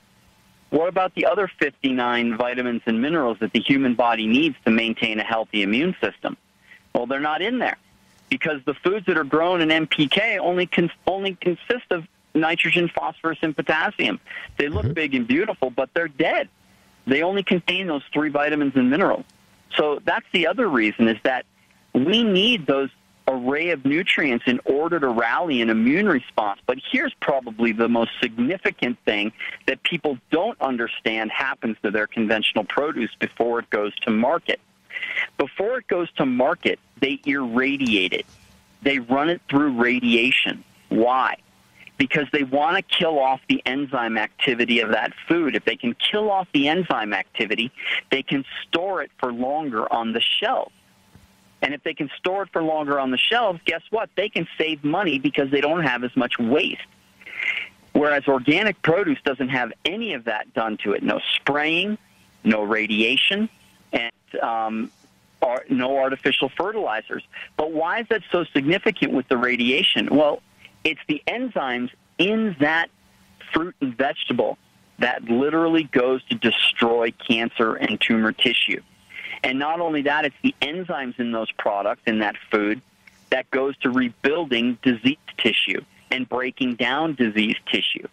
what about the other 59 vitamins and minerals that the human body needs to maintain a healthy immune system? Well, they're not in there because the foods that are grown in NPK only consist of nitrogen, phosphorus, and potassium. They look big and beautiful, but they're dead. They only contain those 3 vitamins and minerals. So that's the other reason, is that we need those array of nutrients in order to rally an immune response. But here's probably the most significant thing that people don't understand happens to their conventional produce before it goes to market. Before it goes to market, they irradiate it. They run it through radiation. Why? Because they want to kill off the enzyme activity of that food. If they can kill off the enzyme activity, they can store it for longer on the shelf. And if they can store it for longer on the shelves, guess what? They can save money because they don't have as much waste. Whereas organic produce doesn't have any of that done to it. No spraying, no radiation, and no artificial fertilizers. But why is that so significant with the radiation? Well, it's the enzymes in that fruit and vegetable that literally goes to destroy cancer and tumor tissue. And not only that, it's the enzymes in those products, in that food, that goes to rebuilding diseased tissue and breaking down diseased tissue.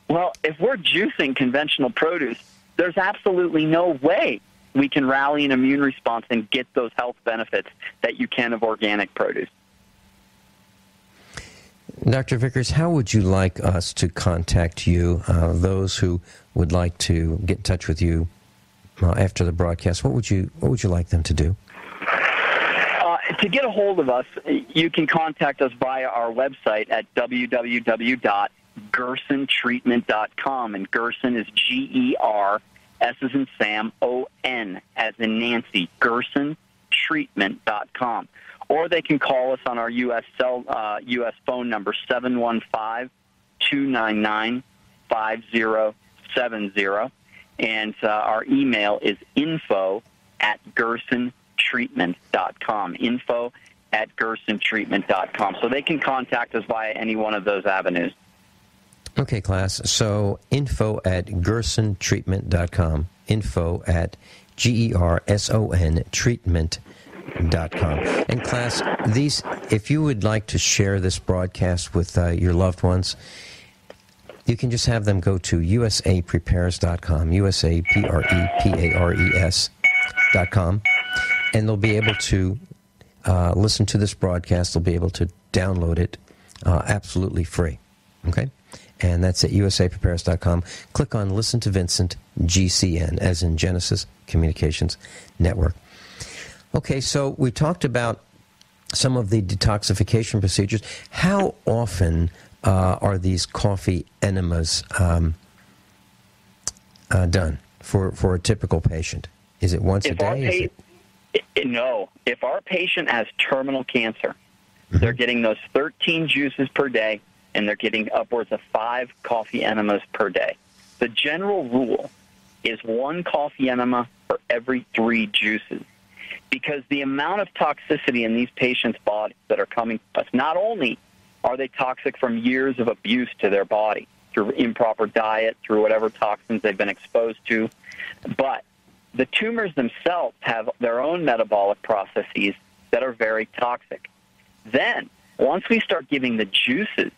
Well, if we're juicing conventional produce, there's absolutely no way we can rally an immune response and get those health benefits that you can of organic produce. Dr. Vickers, how would you like us to contact you, those who would like to get in touch with you after the broadcast? What would you like them to do? To get a hold of us, you can contact us via our website at www.gersentreatment.com, and Gerson is G-E-R, S as in Sam, O-N as in Nancy, gersentreatment.com. Or they can call us on our U.S. phone number, 715-299-5070, and our email is info@gersentreatment.com, info@gersentreatment.com. So they can contact us via any one of those avenues. Okay, class. So info@gersentreatment.com, info@GERSON treatment.com. And class, these, if you would like to share this broadcast with your loved ones, you can just have them go to usaprepares.com, usaprepares.com, and they'll be able to listen to this broadcast. They'll be able to download it absolutely free. Okay? And that's at usaprepares.com. Click on Listen to Vincent, GCN, as in Genesis Communications Network. Okay, so we talked about some of the detoxification procedures. How often are these coffee enemas done for a typical patient? Is it once a day? No. If our patient has terminal cancer, they're getting those 13 juices per day, and they're getting upwards of 5 coffee enemas per day. The general rule is 1 coffee enema for every 3 juices, because the amount of toxicity in these patients' bodies that are coming to us, not only are they toxic from years of abuse to their body, through improper diet, through whatever toxins they've been exposed to, but the tumors themselves have their own metabolic processes that are very toxic. Then, once we start giving the juices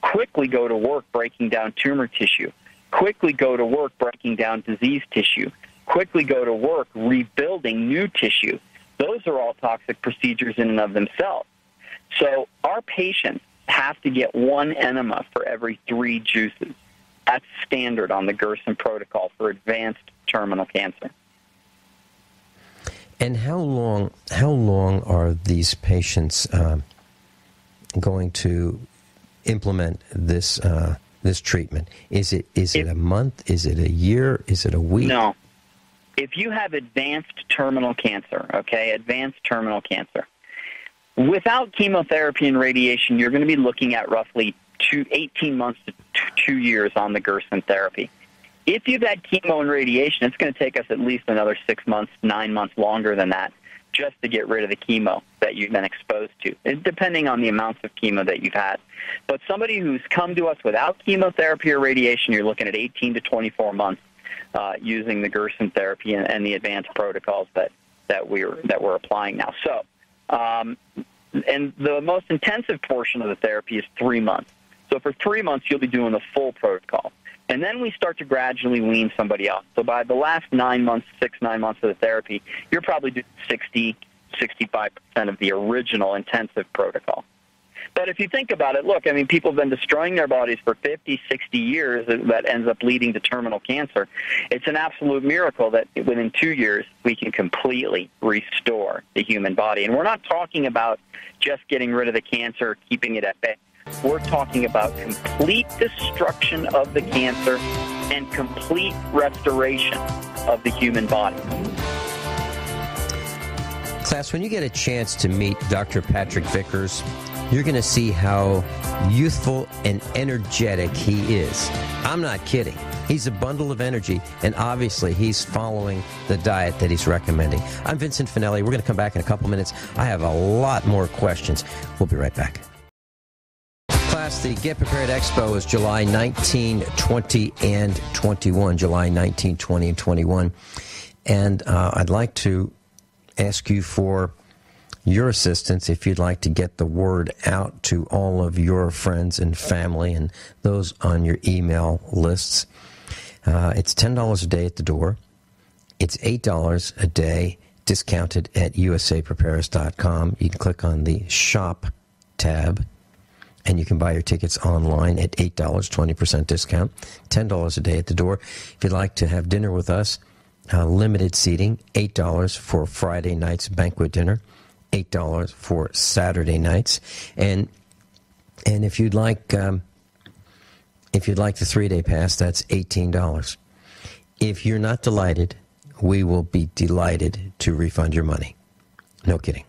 quickly go to work breaking down tumor tissue, quickly go to work breaking down disease tissue, quickly go to work rebuilding new tissue. Those are all toxic procedures in and of themselves. So our patients have to get 1 enema for every 3 juices. That's standard on the Gerson protocol for advanced terminal cancer. And how long are these patients going to implement this treatment? Is it a month? Is it a year? Is it a week? No. If you have advanced terminal cancer, advanced terminal cancer, without chemotherapy and radiation, you're going to be looking at roughly 18 months to 2 years on the Gerson therapy. If you've had chemo and radiation, it's going to take us at least another 6 months, 9 months longer than that just to get rid of the chemo that you've been exposed to, depending on the amounts of chemo that you've had. But somebody who's come to us without chemotherapy or radiation, you're looking at 18 to 24 months using the Gerson therapy and the advanced protocols that we're applying now. So, and the most intensive portion of the therapy is 3 months. So for 3 months, you'll be doing the full protocol. And then we start to gradually wean somebody out. So by the last 9 months, 9 months of the therapy, you're probably doing 60, 65% of the original intensive protocol. But if you think about it, look, I mean, people have been destroying their bodies for 50, 60 years that ends up leading to terminal cancer. It's an absolute miracle that within 2 years we can completely restore the human body. And we're not talking about just getting rid of the cancer, keeping it at bay. We're talking about complete destruction of the cancer and complete restoration of the human body. Class, when you get a chance to meet Dr. Patrick Vickers, you're going to see how youthful and energetic he is. I'm not kidding. He's a bundle of energy, and obviously he's following the diet that he's recommending. I'm Vincent Finelli. We're going to come back in a couple minutes. I have a lot more questions. We'll be right back. Class, the Get Prepared Expo is July 19, 20, and 21. July 19, 20, and 21. And I'd like to ask you for your assistance if you'd like to get the word out to all of your friends and family and those on your email lists. It's $10 a day at the door. It's $8 a day, discounted at usapreparedness.com. You can click on the shop tab, and you can buy your tickets online at $8, 20% discount, $10 a day at the door. If you'd like to have dinner with us, limited seating, $8 for Friday night's banquet dinner, $8 for Saturday nights, and if you'd like the 3-day pass, that's $18. If you're not delighted, we will be delighted to refund your money. No kidding.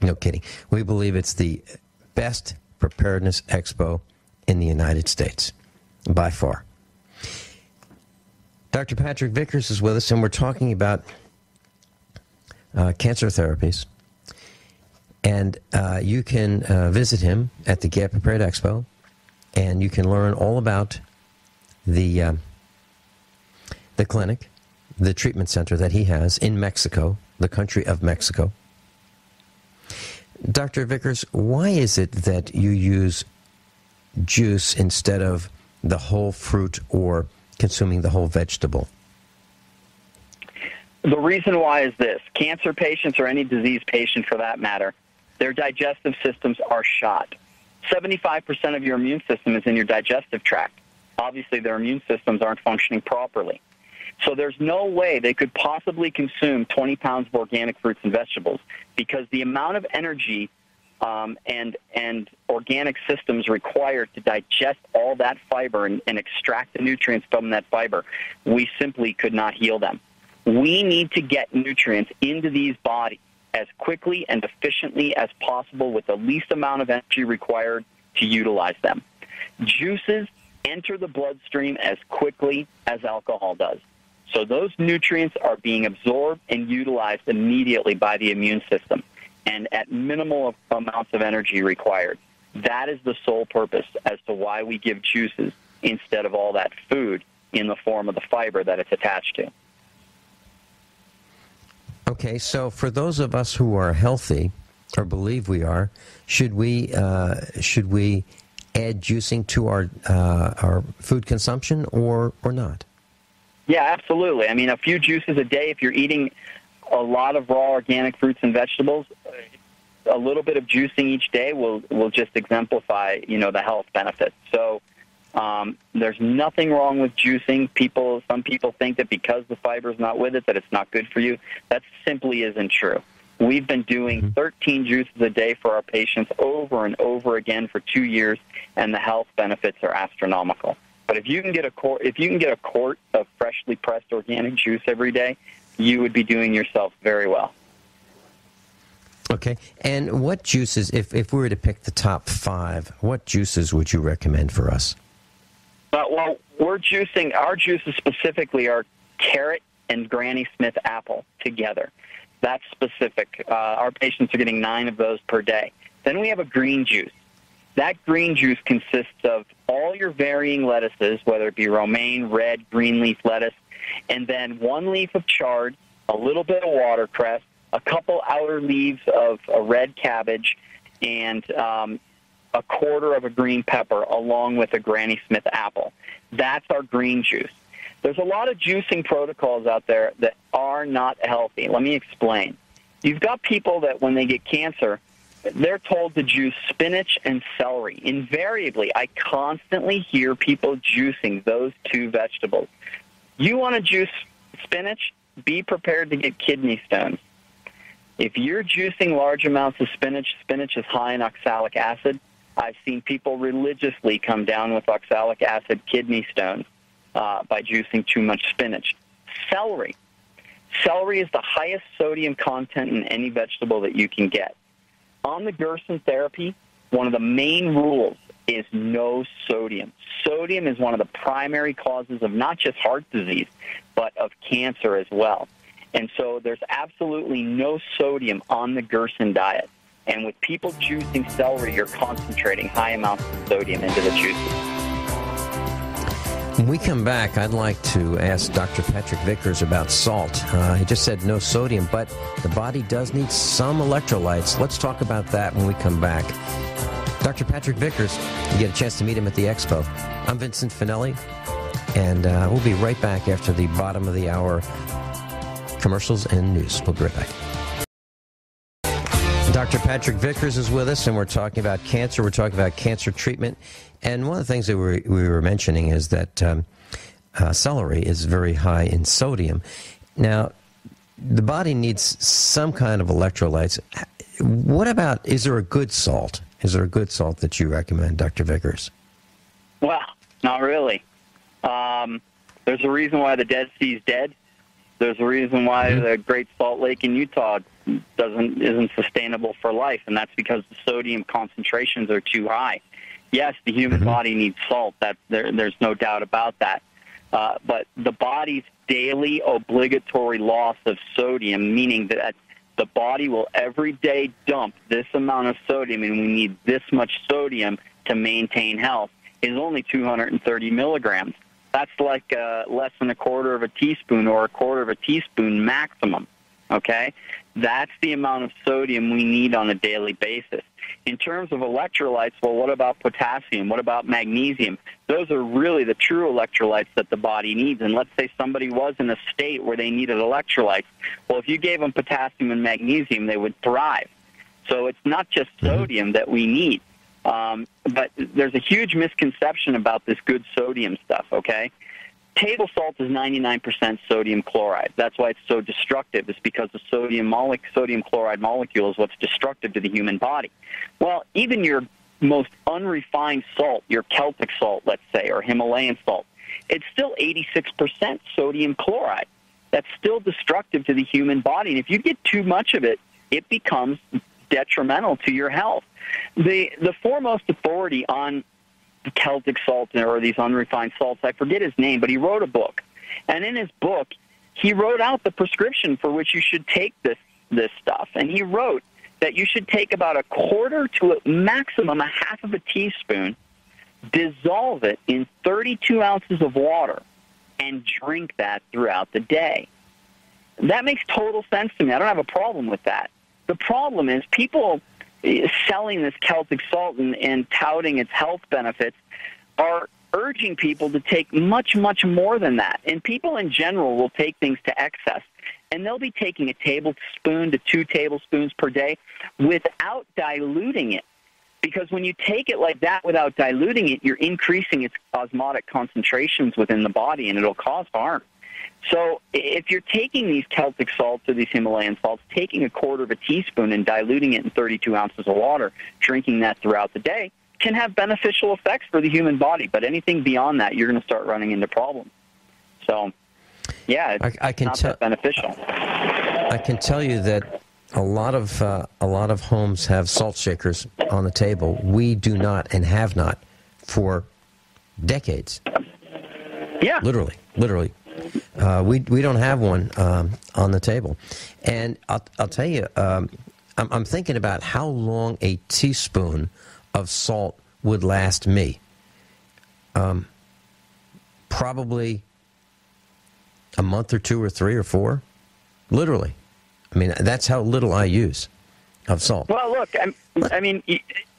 No kidding. We believe it's the best preparedness expo in the United States, by far. Dr. Patrick Vickers is with us, and we're talking about cancer therapies. And you can visit him at the Get Prepared Expo, and you can learn all about the clinic, the treatment center that he has in Mexico, the country of Mexico. Dr. Vickers, why is it that you use juice instead of the whole fruit or consuming the whole vegetable? The reason why is this. Cancer patients, or any disease patient for that matter, their digestive systems are shot. 75% of your immune system is in your digestive tract. Obviously, their immune systems aren't functioning properly. So there's no way they could possibly consume 20 pounds of organic fruits and vegetables, because the amount of energy and organic systems required to digest all that fiber and extract the nutrients from that fiber, we simply could not heal them. We need to get nutrients into these bodies as quickly and efficiently as possible with the least amount of energy required to utilize them. Juices enter the bloodstream as quickly as alcohol does. So those nutrients are being absorbed and utilized immediately by the immune system, and at minimal amounts of energy required. That is the sole purpose as to why we give juices instead of all that food in the form of the fiber that it's attached to. Okay, so for those of us who are healthy, or believe we are, should we add juicing to our food consumption or not? Yeah, absolutely. I mean, a few juices a day, if you're eating a lot of raw organic fruits and vegetables, a little bit of juicing each day will just exemplify, the health benefits. So there's nothing wrong with juicing. Some people think that because the fiber's not with it, that it's not good for you. That simply isn't true. We've been doing 13 juices a day for our patients over and over again for 2 years, and the health benefits are astronomical. But if you can get a quart of freshly pressed organic juice every day, you would be doing yourself very well. Okay. And what juices, if we were to pick the top 5, what juices would you recommend for us? Well, our juices specifically are carrot and Granny Smith apple together. That's specific. Our patients are getting 9 of those per day. Then we have a green juice. That green juice consists of all your varying lettuces, whether it be romaine, red, green leaf lettuce, and then 1 leaf of chard, a little bit of watercress, a couple outer leaves of a red cabbage, and a quarter of a green pepper, along with a Granny Smith apple. That's our green juice. There's a lot of juicing protocols out there that are not healthy. Let me explain. You've got people that when they get cancer, they're told to juice spinach and celery. Invariably, I constantly hear people juicing those 2 vegetables. You want to juice spinach? Be prepared to get kidney stones. If you're juicing large amounts of spinach is high in oxalic acid. I've seen people religiously come down with oxalic acid kidney stones by juicing too much spinach. Celery. Celery is the highest sodium content in any vegetable that you can get. On the Gerson therapy, one of the main rules is no sodium. Sodium is one of the primary causes of not just heart disease, but of cancer as well. And so there's absolutely no sodium on the Gerson diet. And with people juicing celery, you're concentrating high amounts of sodium into the juices. When we come back, I'd like to ask Dr. Patrick Vickers about salt. He just said no sodium, but the body does need some electrolytes. Let's talk about that when we come back. Dr. Patrick Vickers, you get a chance to meet him at the expo. I'm Vincent Finelli, and we'll be right back after the bottom of the hour commercials and news. We'll be right back. Dr. Patrick Vickers is with us, and we're talking about cancer. We're talking about cancer treatment. And one of the things that we were mentioning is that celery is very high in sodium. Now, the body needs some kind of electrolytes. What about, is there a good salt? Is there a good salt that you recommend, Dr. Vickers? Well, not really. There's a reason why the Dead Sea's dead. There's a reason why the Great Salt Lake in Utah isn't sustainable for life, and that's because the sodium concentrations are too high. Yes, the human body needs salt. There's no doubt about that. But the body's daily obligatory loss of sodium, meaning that the body will every day dump this amount of sodium, and we need this much sodium to maintain health, is only 230 milligrams. That's like less than a quarter of a teaspoon or a quarter of a teaspoon maximum, okay? That's the amount of sodium we need on a daily basis. In terms of electrolytes, well, what about potassium? What about magnesium? Those are really the true electrolytes that the body needs. And let's say somebody was in a state where they needed electrolytes. Well, if you gave them potassium and magnesium, they would thrive. So it's not just sodium that we need. But there's a huge misconception about this good sodium stuff, okay? Table salt is 99% sodium chloride. That's why it's so destructive. It's because the sodium chloride molecule is what's destructive to the human body. Well, even your most unrefined salt, your Celtic salt, let's say, or Himalayan salt, it's still 86% sodium chloride. That's still destructive to the human body. And if you get too much of it, it becomes detrimental to your health. The foremost authority on Celtic salt or these unrefined salts, I forget his name, but he wrote a book. And in his book, he wrote out the prescription for which you should take this stuff. And he wrote that you should take about a quarter to a maximum a half of a teaspoon, dissolve it in 32 ounces of water, and drink that throughout the day. That makes total sense to me. I don't have a problem with that. The problem is people selling this Celtic salt and touting its health benefits are urging people to take much, much more than that. And people in general will take things to excess. And they'll be taking a tablespoon to 2 tablespoons per day without diluting it. Because when you take it like that without diluting it, you're increasing its osmotic concentrations within the body, and it'll cause harm. So if you're taking these Celtic salts or these Himalayan salts, taking a quarter of a teaspoon and diluting it in 32 ounces of water, drinking that throughout the day, can have beneficial effects for the human body. But anything beyond that, you're going to start running into problems. So, yeah, it's not that beneficial. I can tell you that a lot of homes have salt shakers on the table. We do not and have not for decades. Yeah. Literally. We don't have one on the table. And I'll tell you, I'm thinking about how long a teaspoon of salt would last me. Probably a month or 2 or 3 or 4. Literally. I mean, that's how little I use of salt. Well, look, I mean,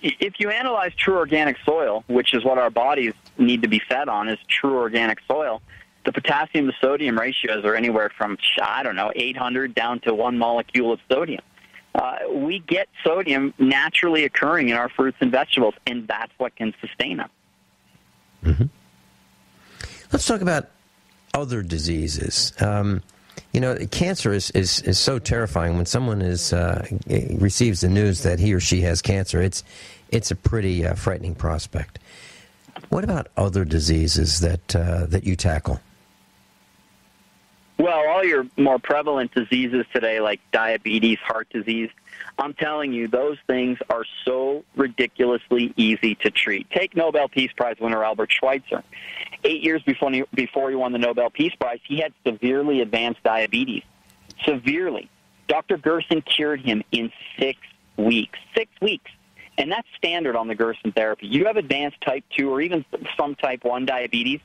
if you analyze true organic soil, which is what our bodies need to be fed on, is true organic soil, the potassium to sodium ratios are anywhere from, 800 down to 1 molecule of sodium. We get sodium naturally occurring in our fruits and vegetables, and that's what can sustain them. Mm-hmm. Let's talk about other diseases. Cancer is so terrifying. When someone receives the news that he or she has cancer, it's a pretty frightening prospect. What about other diseases that you tackle? Well, all your more prevalent diseases today, like diabetes, heart disease, I'm telling you, those things are so ridiculously easy to treat. Take Nobel Peace Prize winner Albert Schweitzer. 8 years before he won the Nobel Peace Prize, he had severely advanced diabetes. Severely. Dr. Gerson cured him in 6 weeks. 6 weeks. And that's standard on the Gerson therapy. You have advanced type 2 or even some type 1 diabetes,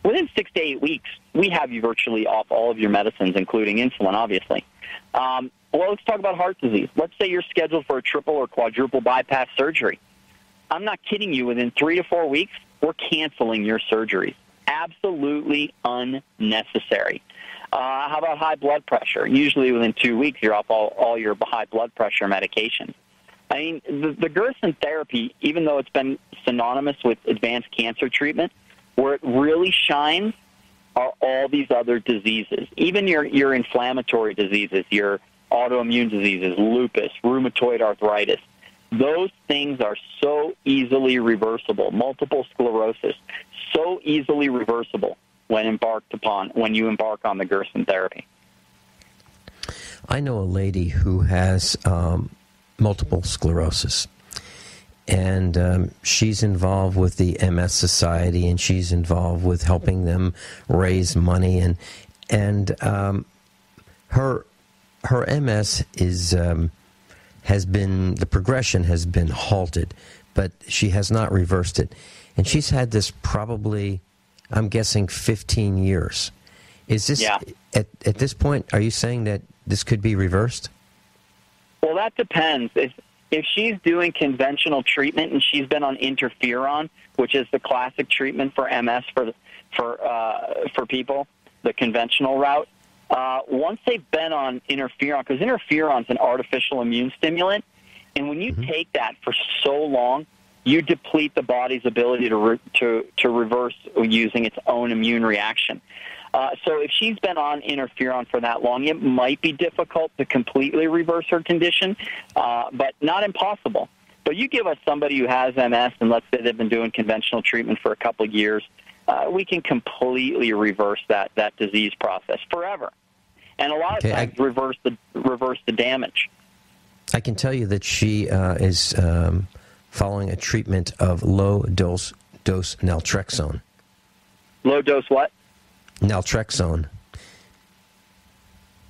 within 6 to 8 weeks, we have you virtually off all of your medicines, including insulin, obviously. Well, let's talk about heart disease. Let's say you're scheduled for a triple or quadruple bypass surgery. I'm not kidding you. Within 3 to 4 weeks, we're canceling your surgeries. Absolutely unnecessary. How about high blood pressure? Usually within 2 weeks, you're off all your high blood pressure medications. I mean, the Gerson therapy, even though it's been synonymous with advanced cancer treatment, where it really shines are all these other diseases, even your inflammatory diseases, your autoimmune diseases, lupus, rheumatoid arthritis. Those things are so easily reversible. Multiple sclerosis, so easily reversible when you embark on the Gerson therapy. I know a lady who has multiple sclerosis, and she's involved with the MS Society, and she's involved with helping them raise money, and her MS has been, the progression has been halted, but she has not reversed it, and she's had this probably, I'm guessing, 15 years. Is this at this point? Are you saying that this could be reversed? Well, that depends. If she's doing conventional treatment and she's been on interferon, which is the classic treatment for MS for people, the conventional route, once they've been on interferon, because interferon's an artificial immune stimulant, and when you take that for so long, you deplete the body's ability to reverse using its own immune reaction. So if she's been on interferon for that long, it might be difficult to completely reverse her condition, but not impossible. But you give us somebody who has MS, and let's say they've been doing conventional treatment for a couple of years, we can completely reverse that disease process forever, and a lot of times reverse the damage. I can tell you that she is following a treatment of low-dose naltrexone. Low-dose what? Naltrexone.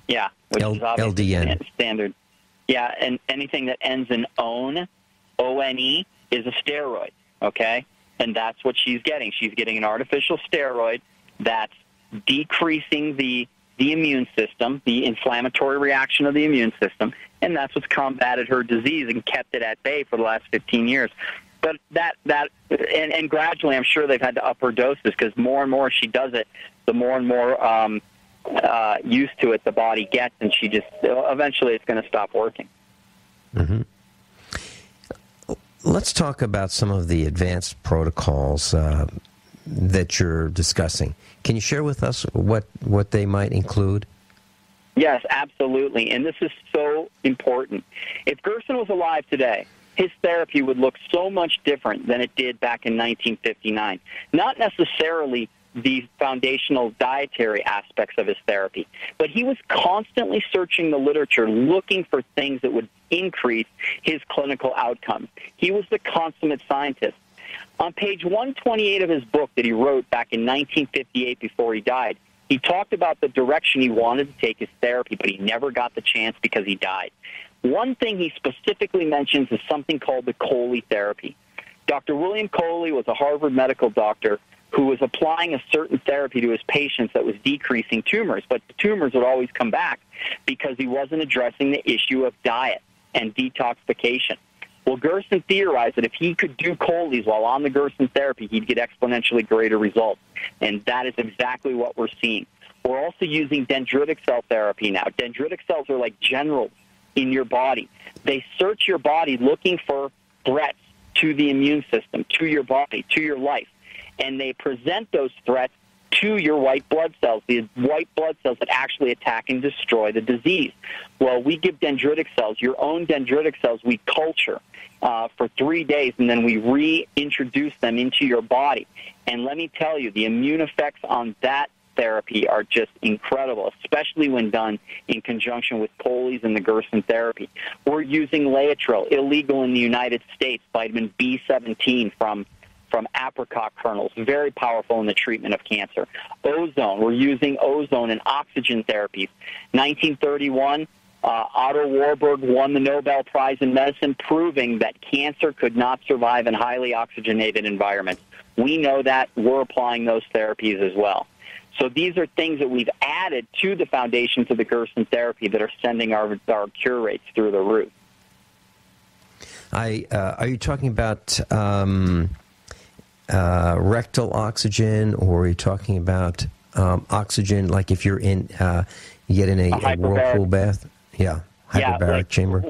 Yeah, which is obviously LDN. Standard. Yeah, and anything that ends in ONE, O-N-E, is a steroid, okay? And that's what she's getting. She's getting an artificial steroid that's decreasing the immune system, the inflammatory reaction of the immune system, and that's what's combated her disease and kept it at bay for the last 15 years. But and gradually, I'm sure they've had to up her doses, because more and more she does it, the more and more used to it the body gets, and she just eventually it's going to stop working. Mm-hmm. Let's talk about some of the advanced protocols that you're discussing. Can you share with us what they might include? Yes, absolutely, and this is so important. If Gerson was alive today, his therapy would look so much different than it did back in 1959. Not necessarily the foundational dietary aspects of his therapy, but he was constantly searching the literature, looking for things that would increase his clinical outcomes. He was the consummate scientist. On page 128 of his book that he wrote back in 1958 before he died, he talked about the direction he wanted to take his therapy, but he never got the chance because he died. One thing he specifically mentions is something called the Coley therapy. Dr. William Coley was a Harvard medical doctor who was applying a certain therapy to his patients that was decreasing tumors, but the tumors would always come back because he wasn't addressing the issue of diet and detoxification. Well, Gerson theorized that if he could do Coley's while on the Gerson therapy, he'd get exponentially greater results, and that is exactly what we're seeing. We're also using dendritic cell therapy now. Dendritic cells are like generals in your body. They search your body looking for threats to the immune system, to your body, to your life, and they present those threats to your white blood cells, the white blood cells that actually attack and destroy the disease. Well, we give dendritic cells, your own dendritic cells, we culture for 3 days, and then we reintroduce them into your body. And let me tell you, the immune effects on that therapy are just incredible, especially when done in conjunction with Coley's and the Gerson therapy. We're using Laetrile, illegal in the United States, vitamin B17 from apricot kernels, very powerful in the treatment of cancer. Ozone, we're using ozone in oxygen therapies. 1931, Otto Warburg won the Nobel Prize in Medicine, proving that cancer could not survive in highly oxygenated environments. We know that. We're applying those therapies as well. So these are things that we've added to the foundations of the Gerson therapy that are sending our cure rates through the roof. Are you talking about rectal oxygen, or are you talking about oxygen, like if you're in, you get in a whirlpool bath? Yeah, hyperbaric chamber.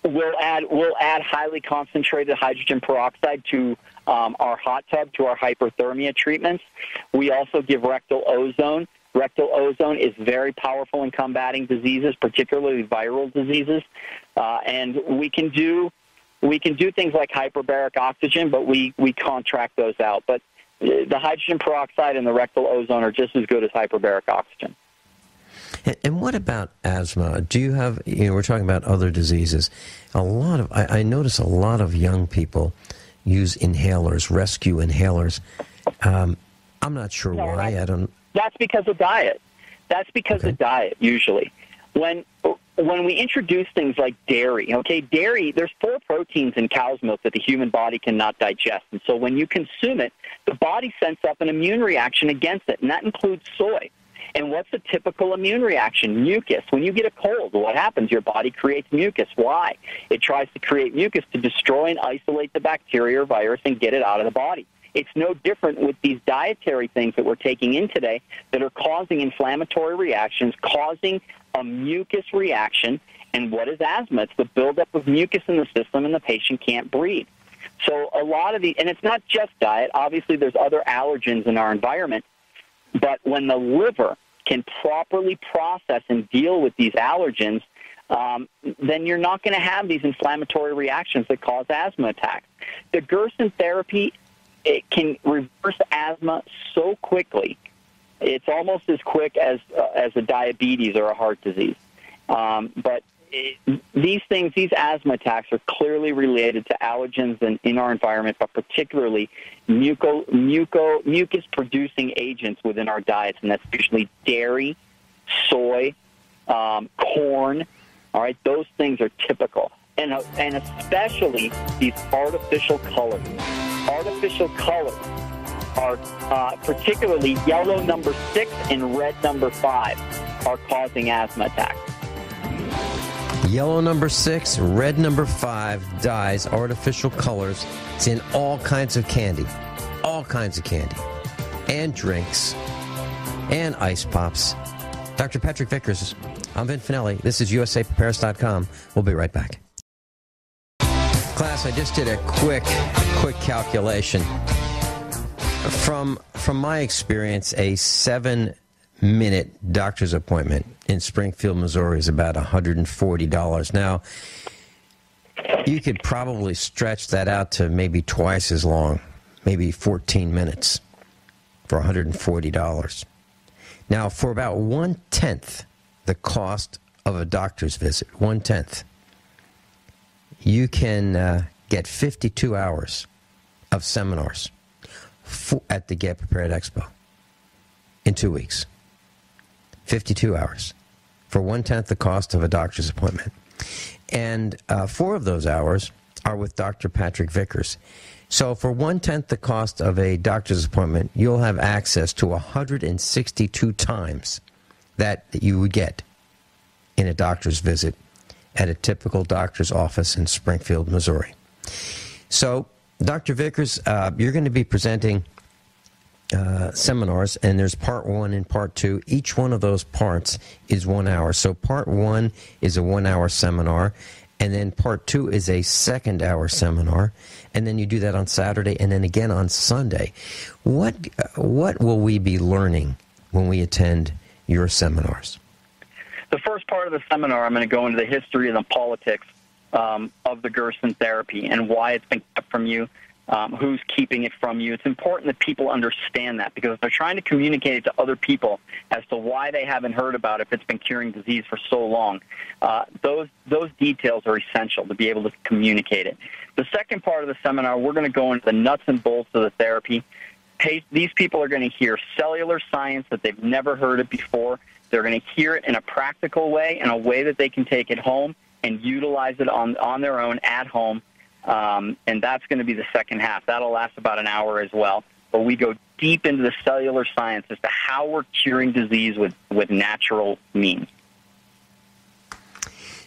We'll add highly concentrated hydrogen peroxide to our hot tub, to our hyperthermia treatments. We also give rectal ozone. Rectal ozone is very powerful in combating diseases, particularly viral diseases. And we can do things like hyperbaric oxygen, but we contract those out. But the hydrogen peroxide and the rectal ozone are just as good as hyperbaric oxygen. And what about asthma? Do you have, we're talking about other diseases. I notice a lot of young people use inhalers, rescue inhalers. I'm not sure why. That's because of diet. That's because of diet, usually. When we introduce things like dairy, dairy, there's 4 proteins in cow's milk that the human body cannot digest. And so when you consume it, the body sends up an immune reaction against it, and that includes soy. And what's a typical immune reaction? Mucus. When you get a cold, what happens? Your body creates mucus. Why? It tries to create mucus to destroy and isolate the bacteria or virus and get it out of the body. It's no different with these dietary things that we're taking in today that are causing inflammatory reactions, causing a mucus reaction. And what is asthma? It's the buildup of mucus in the system, and the patient can't breathe. So a lot of and it's not just diet. Obviously, there's other allergens in our environment. But when the liver can properly process and deal with these allergens, then you're not going to have these inflammatory reactions that cause asthma attacks. The Gerson therapy, it can reverse asthma so quickly. It's almost as quick as a diabetes or a heart disease. But these asthma attacks are clearly related to allergens in our environment, but particularly mucus-producing agents within our diets, and that's usually dairy, soy, corn. All right, those things are typical, and especially these artificial colors. Artificial colors are particularly yellow number 6 and red number 5 are causing asthma attacks. Yellow number 6, red number 5 dyes, artificial colors. It's in all kinds of candy, and drinks, and ice pops. Dr. Patrick Vickers, I'm Vin Finelli. This is USAPrepares.com. We'll be right back. Class, I just did a quick calculation. From my experience, a 7-minute doctor's appointment in Springfield, Missouri is about $140. Now, you could probably stretch that out to maybe twice as long, maybe 14 minutes for $140. Now, for about 1/10 the cost of a doctor's visit, 1/10, you can get 52 hours of seminars at the Get Prepared Expo in 2 weeks. 52 hours for 1/10 the cost of a doctor's appointment. And 4 of those hours are with Dr. Patrick Vickers. So for 1/10 the cost of a doctor's appointment, you'll have access to 162 times that you would get in a doctor's visit at a typical doctor's office in Springfield, Missouri. So, Dr. Vickers, you're going to be presenting seminars, and there's part 1 and part 2. Each one of those parts is 1 hour. So part 1 is a 1-hour seminar, and then part 2 is a 2nd-hour seminar, and then you do that on Saturday and then again on Sunday. What will we be learning when we attend your seminars? The first part of the seminar, I'm going to go into the history and the politics of the Gerson therapy and why it's been kept from you, who's keeping it from you. It's important that people understand that, because they're trying to communicate it to other people as to why they haven't heard about it if it's been curing disease for so long. Those details are essential to be able to communicate it. The second part of the seminar, we're going to go into the nuts and bolts of the therapy. These people are going to hear cellular science that they've never heard it before. They're going to hear it in a practical way, in a way that they can take it home and utilize it on their own at home. And that's going to be the second half. That'll last about an hour as well. But we go deep into the cellular science as to how we're curing disease with natural means.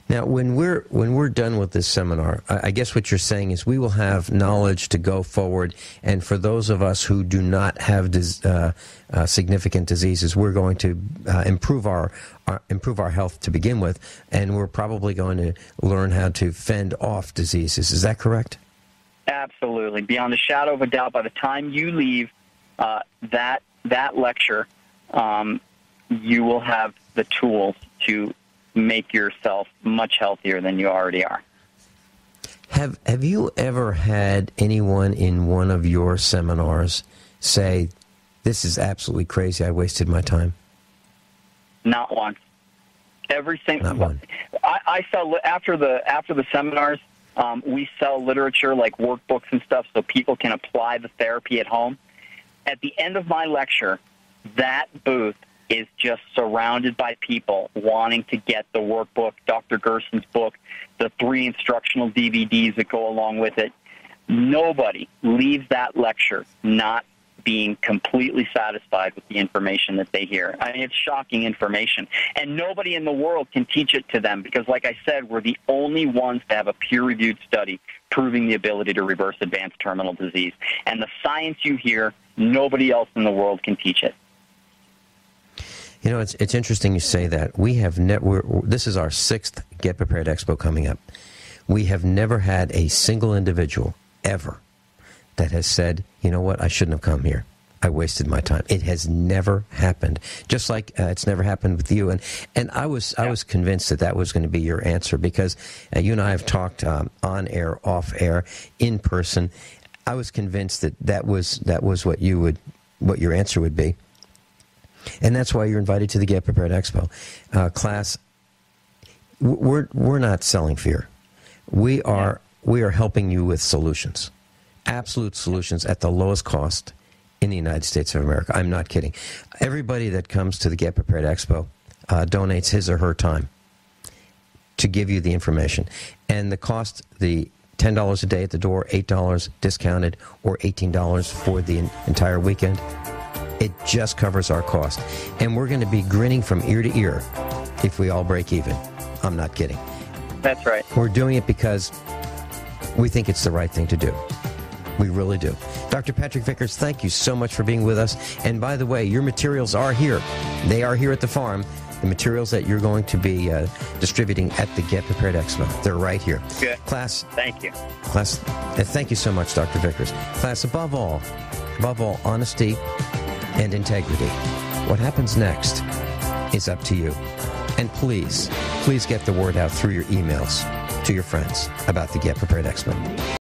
Now, when we're done with this seminar, I guess what you're saying is we will have knowledge to go forward, and for those of us who do not have significant diseases, we're going to improve our health to begin with, and we're probably going to learn how to fend off diseases. Is that correct? Absolutely. Beyond a shadow of a doubt, by the time you leave that lecture, you will have the tools to make yourself much healthier than you already are. Have you ever had anyone in one of your seminars say, "This is absolutely crazy, I wasted my time"? Not once. Every single. Not one. I sell after the seminars. We sell literature like workbooks and stuff so people can apply the therapy at home. At the end of my lecture, that booth is just surrounded by people wanting to get the workbook, Dr. Gerson's book, the 3 instructional DVDs that go along with it. Nobody leaves that lecture not being completely satisfied with the information that they hear. I mean, it's shocking information. And nobody in the world can teach it to them because, like I said, we're the only ones to have a peer-reviewed study proving the ability to reverse advanced terminal disease. And the science you hear, nobody else in the world can teach it. You know, it's interesting you say that. We have this is our 6th Get Prepared Expo coming up. We have never had a single individual ever that has said, "You know what, I shouldn't have come here. I wasted my time." It has never happened. Just like it's never happened with you. And I was convinced that was going to be your answer because you and I have talked on air, off air, in person. I was convinced that was what your answer would be. And that's why you're invited to the Get Prepared Expo. Class, we're not selling fear. We are helping you with solutions. Absolute solutions at the lowest cost in the United States of America. I'm not kidding. Everybody that comes to the Get Prepared Expo donates his or her time to give you the information. And the cost, the $10 a day at the door, $8 discounted, or $18 for the entire weekend, it just covers our cost. And we're going to be grinning from ear to ear if we all break even. I'm not kidding. That's right. We're doing it because we think it's the right thing to do. We really do. Dr. Patrick Vickers, thank you so much for being with us. And by the way, your materials are here. They are here at the farm. The materials that you're going to be distributing at the Get Prepared Expo. They're right here. Good. Class. Thank you. Class, thank you so much, Dr. Vickers. Class, above all, honesty and integrity. What happens next is up to you. And please get the word out through your emails to your friends about the Get Prepared Expo.